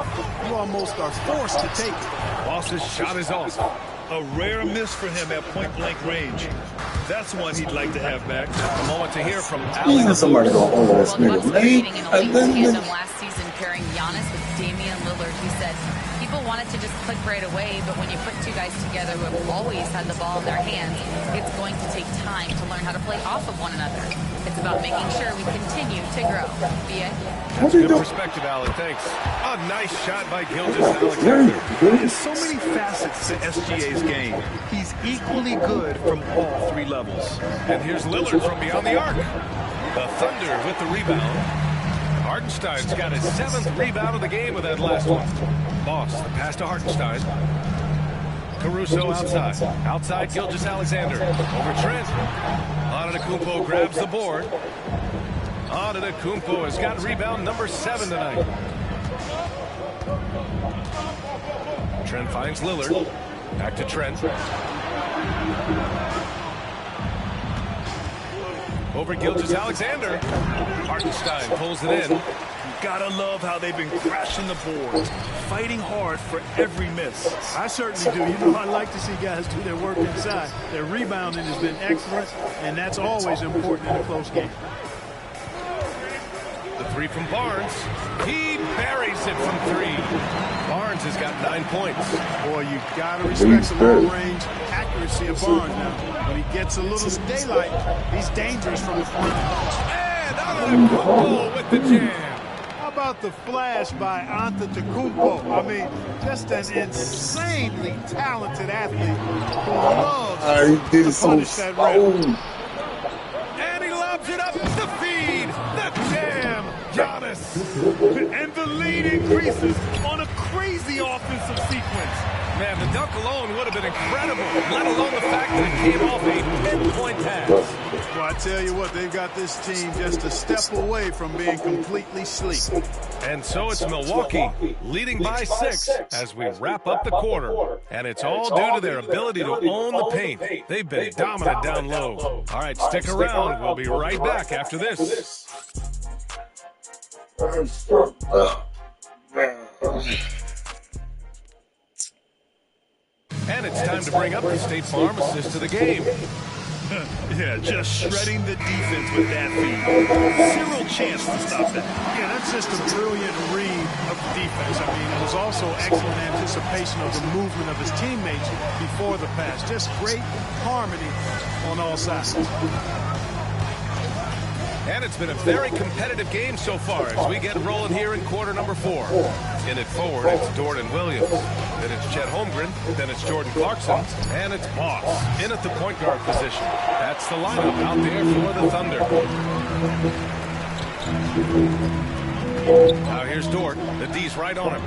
you almost are forced to take it. Boss's shot is off. A rare miss for him at point-blank range. That's one he'd like to have back. A moment to hear from Alex. Somebody go, oh, this nigga late. Last season pairing Giannis with Damian Lillard. He said people wanted to just click right away, but when you put 2 guys together who have always had the ball in their hands, it's going to take time to learn how to play off of one another. It's about making sure we continue to grow. B.A.? That's good perspective, Alan. Thanks. A nice shot by Gilgeous-Alexander. There's so many facets to SGA's game. He's equally good from all 3 levels. And here's Lillard from beyond the arc. The Thunder with the rebound. Hartenstein's got his 7th rebound of the game with that last one. Boss, the pass to Hartenstein. Caruso outside. Outside Gilgeous-Alexander. Over Trent. Antetokounmpo grabs the board. Antetokounmpo has got rebound number 7 tonight. Trent finds Lillard. Back to Trent. Over Gilgeous-Alexander. Hartenstein pulls it in. You gotta love how they've been crashing the boards, fighting hard for every miss. I certainly do. You know, I like to see guys do their work inside. Their rebounding has been excellent, and that's always important in a close game. The three from Barnes. He buries it from three. Barnes has got 9 points. Boy, you got to respect the long-range accuracy of Barnes now. When he gets a little daylight, he's dangerous from the front. And Antetokounmpo with the jam. How about the flash by Antetokounmpo? I mean, just an insanely talented athlete who loves to punish that rim. And he lobs it up the feed. The jam. Giannis. And the lead increases on a crazy offensive sequence. Man, the dunk alone would have been incredible, let alone the fact that it came off a 10-point pass. Well, I tell you what, they've got this team just a step away from being completely sleek. And so it's Milwaukee leading by 6 as we wrap up the quarter. And it's all due to their ability to own the paint. They've been dominant down low. All right, stick around. We'll be right back after this. And it's time to bring up the State Farm assist to the game. Yeah, just shredding the defense with that feed. Zero chance to stop that. Yeah, that's just a brilliant read of the defense. I mean, it was also excellent anticipation of the movement of his teammates before the pass. Just great harmony on all sides. And it's been a very competitive game so far as we get rolling here in quarter number 4. In it forward, it's Dorian Williams. Then it's Chet Holmgren. Then it's Jordan Clarkson. And it's Boss in at the point guard position. That's the lineup out there for the Thunder. Now here's Dort. The D's right on him.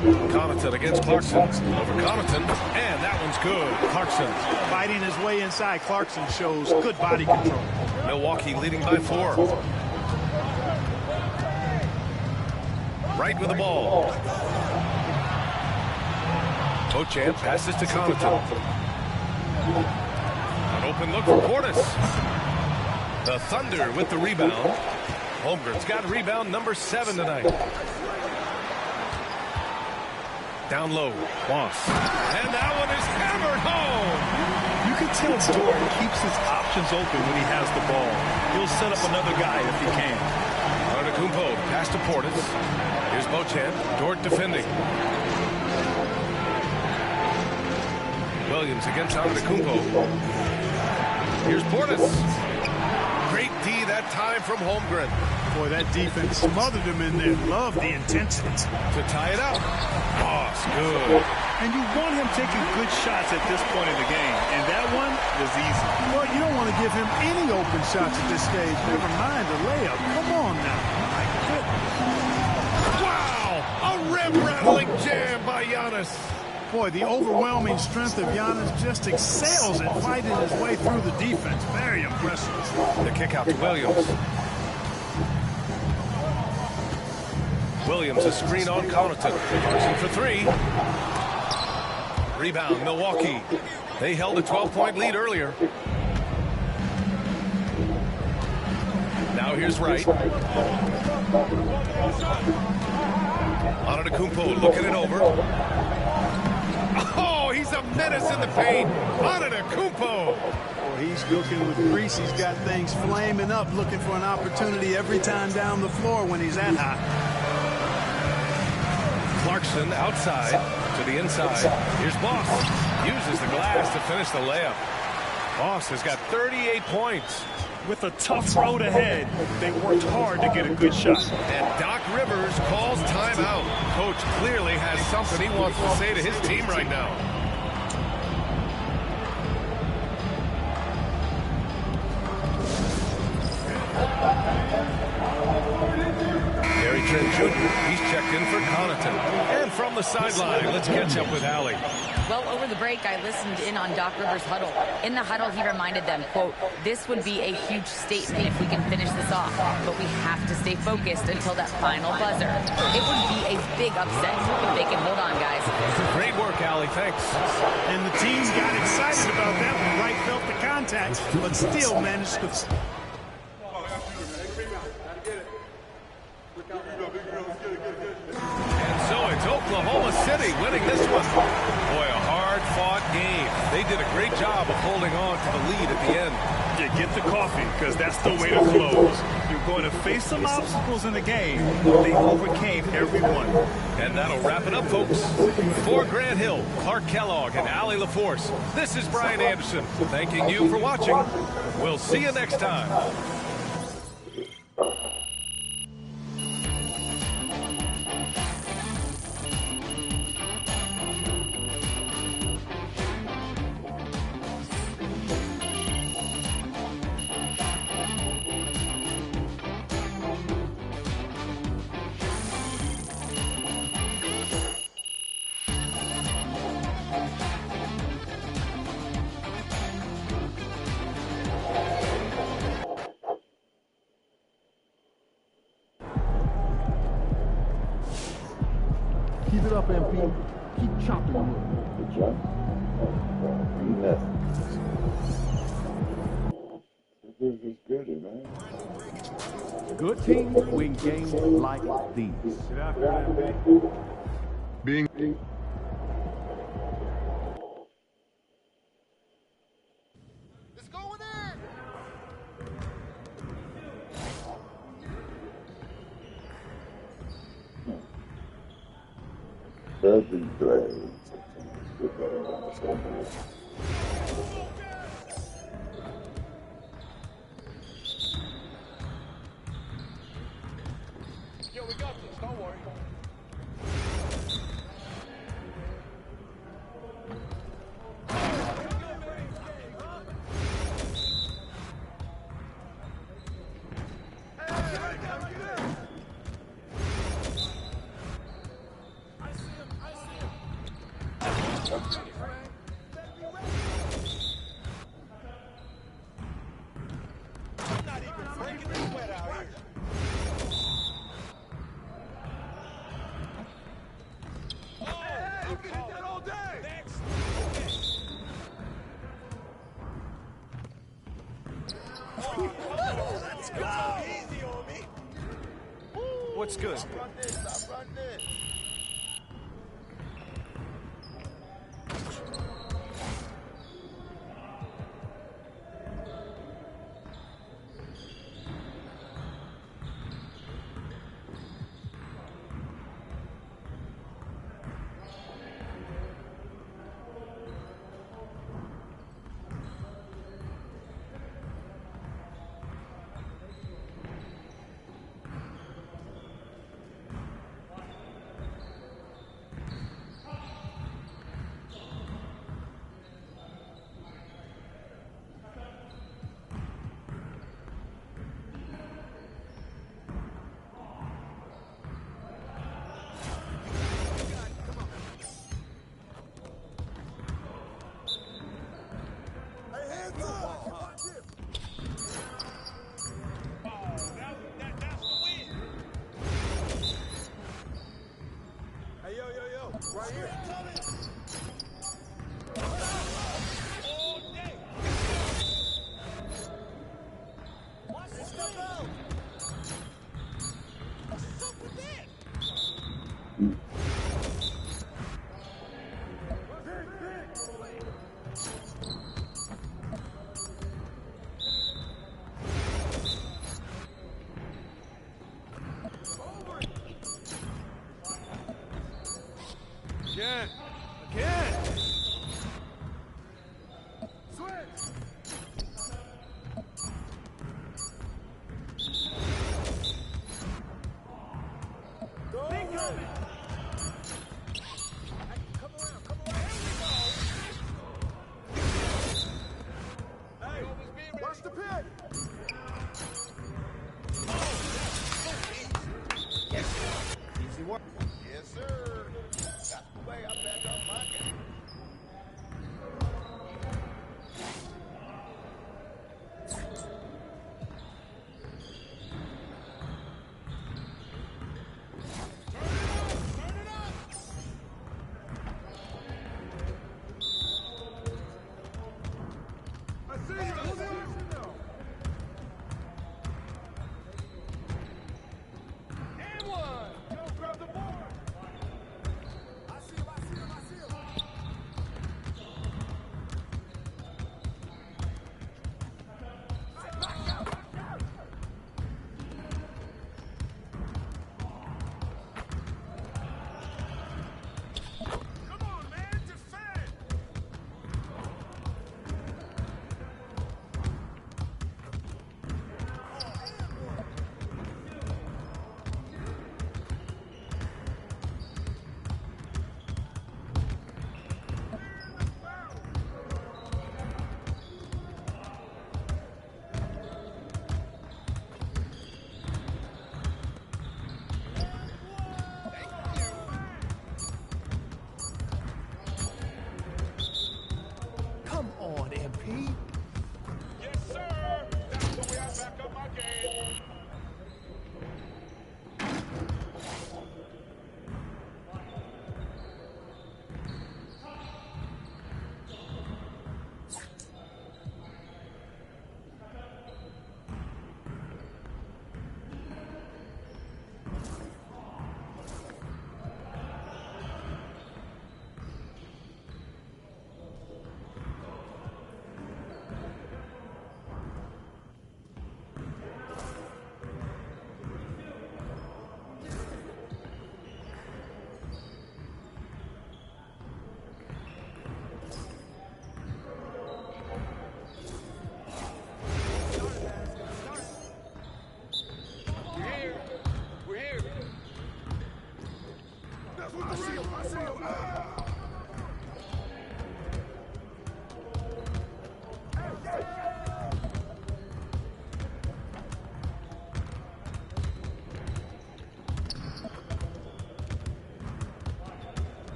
Connaughton against Clarkson. Over Connaughton. And that one's good. Clarkson. Fighting his way inside. Clarkson shows good body control. Milwaukee leading by 4. Right with the ball. Beauchamp passes to Connaughton. An open look for Portis. The Thunder with the rebound. Holmgren's got rebound number 7 tonight. Down low, Boss. And that one is hammered home. You can tell Dort keeps his options open when he has the ball. He'll set up another guy if he can. Antetokounmpo pass to Portis. Here's Beauchamp. Dort defending. Williams against Antetokounmpo. Here's Portis. Great D that time from Holmgren. Boy, that defense smothered him in there. Love the intensity. To tie it up. Boss, good. And you want him taking good shots at this point in the game. And that one was easy. Well, you don't want to give him any open shots at this stage. Never mind the layup. Come on now. My goodness. Wow! A rim-rattling jam by Giannis. Boy, the overwhelming strength of Giannis just excels at fighting his way through the defense. Very impressive. The kick out to Williams. Williams, a screen on Connaughton. Clarkson for 3. Rebound, Milwaukee. They held a 12-point lead earlier. Now here's Wright. Antetokounmpo looking it over. Oh, he's a menace in the paint. Antetokounmpo. Well, he's looking with grease. He's got things flaming up, looking for an opportunity every time down the floor when he's that high. Clarkson outside to the inside. Here's Boss. Uses the glass to finish the layup. Boss has got 38 points. With a tough road ahead, they worked hard to get a good shot. And Doc Rivers calls timeout. Coach clearly has something he wants to say to his team right now. Gary Trent Jr., he's checked in for Connaughton. And from the sideline, let's catch up with Allie. Well, over the break, I listened in on Doc Rivers' huddle. In the huddle, he reminded them, quote, "This would be a huge statement if we can finish this off, but we have to stay focused until that final buzzer. It would be a big upset if they can hold on, guys." Great work, Allie. Thanks. And the team got excited about that when Wright felt the contact, but still managed to... So it's Oklahoma City winning this one. Boy, a hard-fought game. They did a great job of holding on to the lead at the end. Yeah, get the coffee, because that's the way to close. You're going to face some obstacles in the game, but they overcame every one. And that'll wrap it up, folks. For Grant Hill, Clark Kellogg, and Allie LaForce, this is Brian Anderson, thanking you for watching. We'll see you next time. Keep it up, MP. Keep chopping wood. Good job. This is good, man. Good teams win games like these. Being That'd be great. Yo, we got this. Don't worry. What's good? Right here. Watch this stuff out. What's up with that? Again. Again. Switch. Go. Big coming. Come around. Come around. Hey, watch the pit. Easy work. Yes, sir. That's the way I back up my game.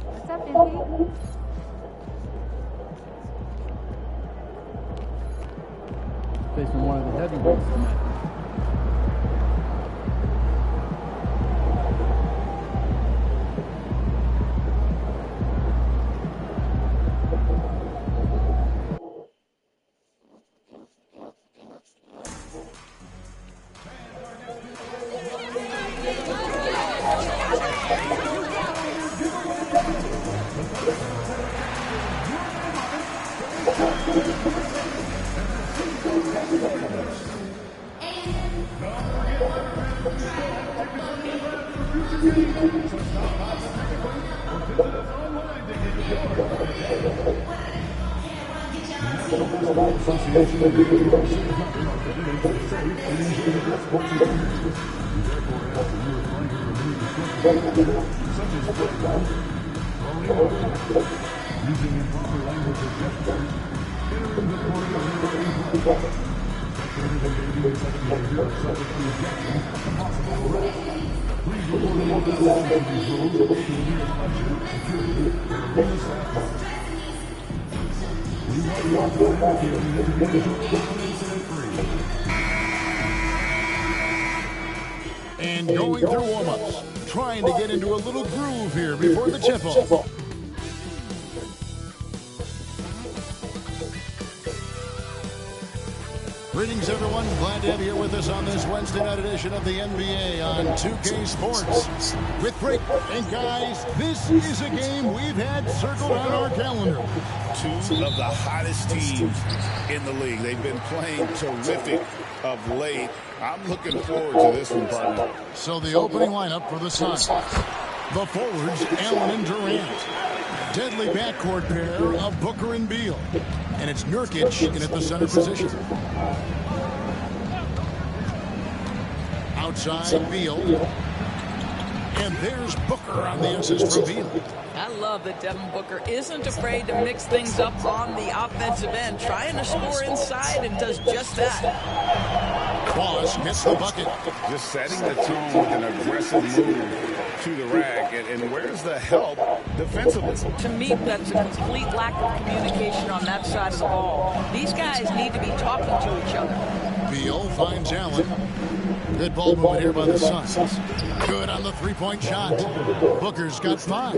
What's up, Izzy? Facing one of the heavyweights tonight. And going through warm-ups, trying to get into a little groove here before the tip-off. Greetings, everyone. Glad to have you here with us on this Wednesday night edition of the NBA on 2K Sports. With Greg and guys, this is a game we've had circled on our calendar. Two of the hottest teams in the league. They've been playing terrific of late. I'm looking forward to this one, partner. So the opening lineup for the Suns. The forwards, Allen and Durant. Deadly backcourt pair of Booker and Beal. And it's Nurkic in at the center position. Outside, Beal. And there's Booker on the assist from Beal. I love that Devin Booker isn't afraid to mix things up on the offensive end, trying to score inside, and does just that. Boss gets the bucket. Just setting the tone with an aggressive move to the rack. And where's the help defensively? To me, that's a complete lack of communication on that side of the ball. These guys need to be talking to each other. Beal finds Allen. Good ball movement here by the Suns. Good on the three-point shot. Booker's got 5.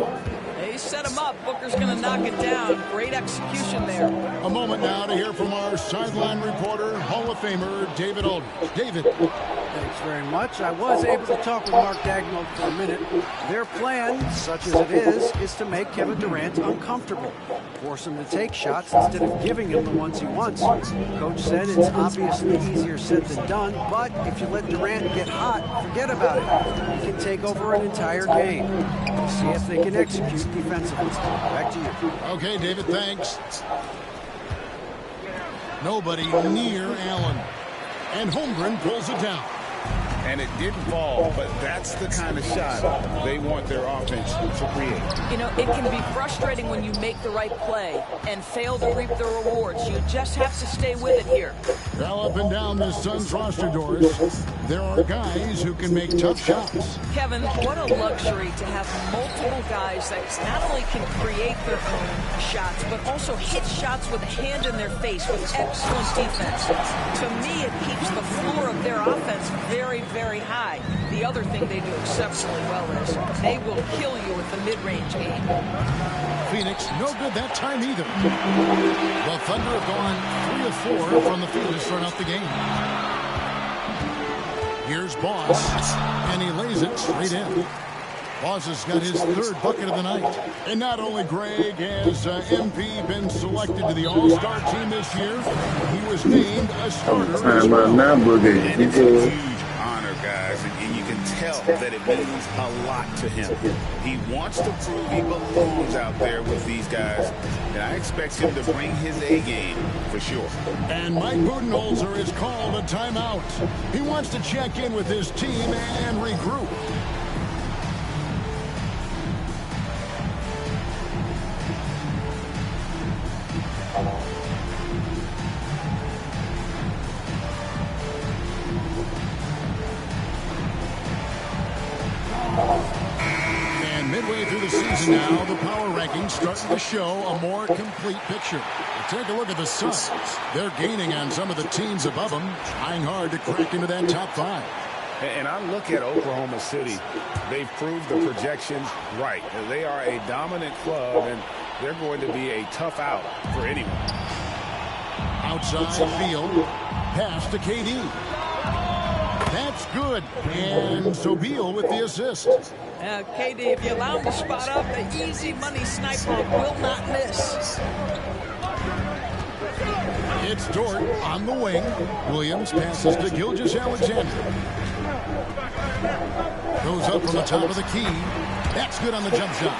They set him up. Booker's going to knock it down. Great execution there. A moment now to hear from our sideline reporter, Hall of Famer David Aldridge. David. Thanks very much. I was able to talk with Mark Daigneault for a minute. Their plan, such as it is to make Kevin Durant uncomfortable. Force him to take shots instead of giving him the ones he wants. Coach said it's obviously easier said than done, but if you let Durant get hot, forget about it. He can take over an entire game. We'll see if they can execute defensively. Back to you. Okay, David, thanks. Nobody near Allen. And Holmgren pulls it down. And it didn't fall, but that's the kind of shot they want their offense to create. You know, it can be frustrating when you make the right play and fail to reap the rewards. You just have to stay with it here. Well, up and down the Suns roster doors, there are guys who can make tough shots. Kevin, what a luxury to have multiple guys that not only can create their own shots, but also hit shots with a hand in their face with excellent defense. To me, it keeps the floor of their offense very, very high. The other thing they do exceptionally well is they will kill you with the mid-range game. Phoenix, no good that time either. The Thunder have gone 3 of 4 from the field to start out the game. Here's Boss, and he lays it straight in. Boss has got his 3rd bucket of the night. And not only, Greg, has MP been selected to the All-Star team this year, he was named a starter as well. And it's a huge honor, guys, and you can tell that it means a lot to him. He wants to prove he belongs out there with these guys, and I expect him to bring his A game for sure. And Mike Budenholzer has called a timeout. He wants to check in with his team and regroup. And midway through the season now the power rankings starting to show a more complete picture. Take a look at the Suns. They're gaining on some of the teams above them, trying hard to crack into that top 5. And I look at Oklahoma City. They've proved the projections right. They are a dominant club, and they're going to be a tough out for anyone. Outside field, pass to KD. That's good. And so Beal with the assist. KD, if you allow him to spot up, the easy money sniper will not miss. It's Dort on the wing. Williams passes to Gilgeous-Alexander. Goes up from the top of the key. That's good on the jump shot.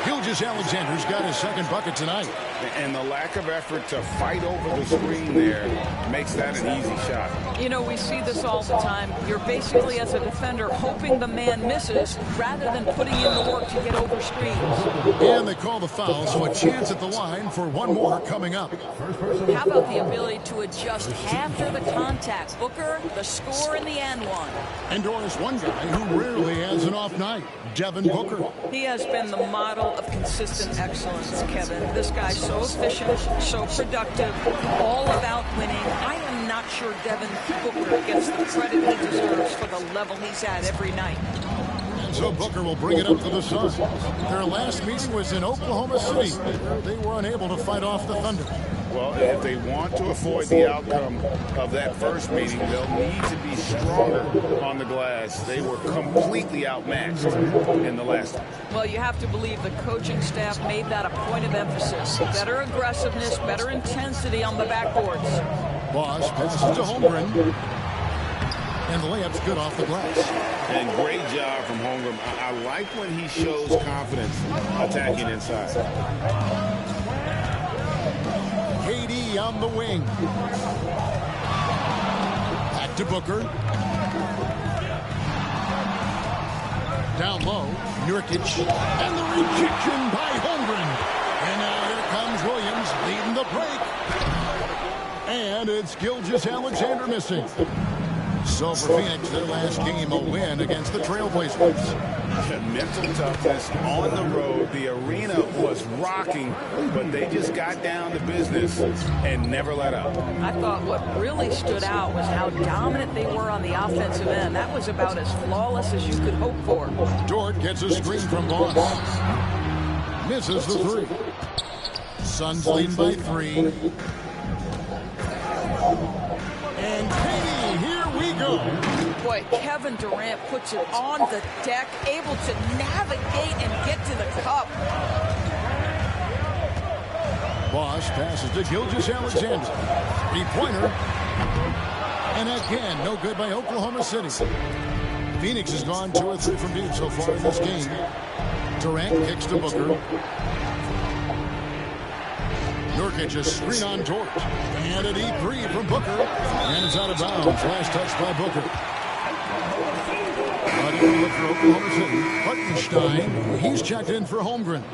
Gilgeous-Alexander's got his second bucket tonight. And the lack of effort to fight over the screen there makes that an easy shot. You know, we see this all the time. You're basically, as a defender, hoping the man misses rather than putting in the work to get over screens. And they call the foul, so a chance at the line for one more coming up. How about the ability to adjust after the contact? Booker, the score in the and one. And Doris, one guy who rarely has an off night, Devin Booker. He has been the model of consistent excellence, Kevin. This guy's so efficient, so productive, all about winning. I am not sure Devin Booker gets the credit he deserves for the level he's at every night. And so Booker will bring it up to the Suns. Their last meeting was in Oklahoma City, where they were unable to fight off the Thunder. Well, if they want to avoid the outcome of that first meeting, they'll need to be stronger on the glass. They were completely outmatched in the last one. Well, you have to believe the coaching staff made that a point of emphasis. Better aggressiveness, better intensity on the backboards. Bosch passes to Holmgren. And the layup's good off the glass. And great job from Holmgren. I like when he shows confidence attacking inside. KD on the wing. Back to Booker. Down low, Nurkic. And the rejection by Holmgren. And now here comes Williams leading the break. And it's Gilgeous-Alexander missing. So for Phoenix, their last game, a win against the Trailblazers. Mental toughness on the road. The arena was rocking, but they just got down to business and never let up. I thought what really stood out was how dominant they were on the offensive end. That was about as flawless as you could hope for. Dort gets a screen from Bosch. Misses the three. Suns lead by 3. And KD, here we go. Boy, Kevin Durant puts it on the deck, able to navigate and get to the cup. Bosch passes to Gilgeous-Alexander. Three-pointer. And again, no good by Oklahoma City. Phoenix has gone 2 or 3 from deep so far in this game. Durant kicks to Booker. Nurkic a screen on Dort. And a deep 3 from Booker. And it's out of bounds. Last touch by Booker. Look for Oklahoma City. Hartenstein, he's checked in for Holmgren.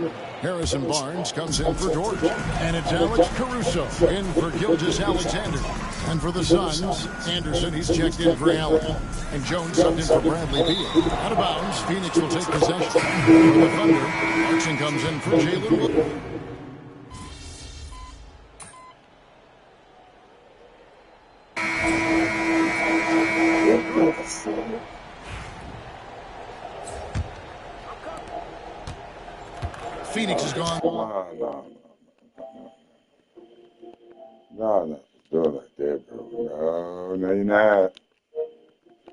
Harrison Barnes comes in for Dort. And it's Alex Caruso in for Gilgeous-Alexander. And for the Suns, Anderson, he's checked in for Allen. And Jones subbed in for Bradley Beal. Out of bounds, Phoenix will take possession. For the Thunder, Clarkson comes in for Jalen Wood. Phoenix is gone. No, do it like that, bro. No, you're not.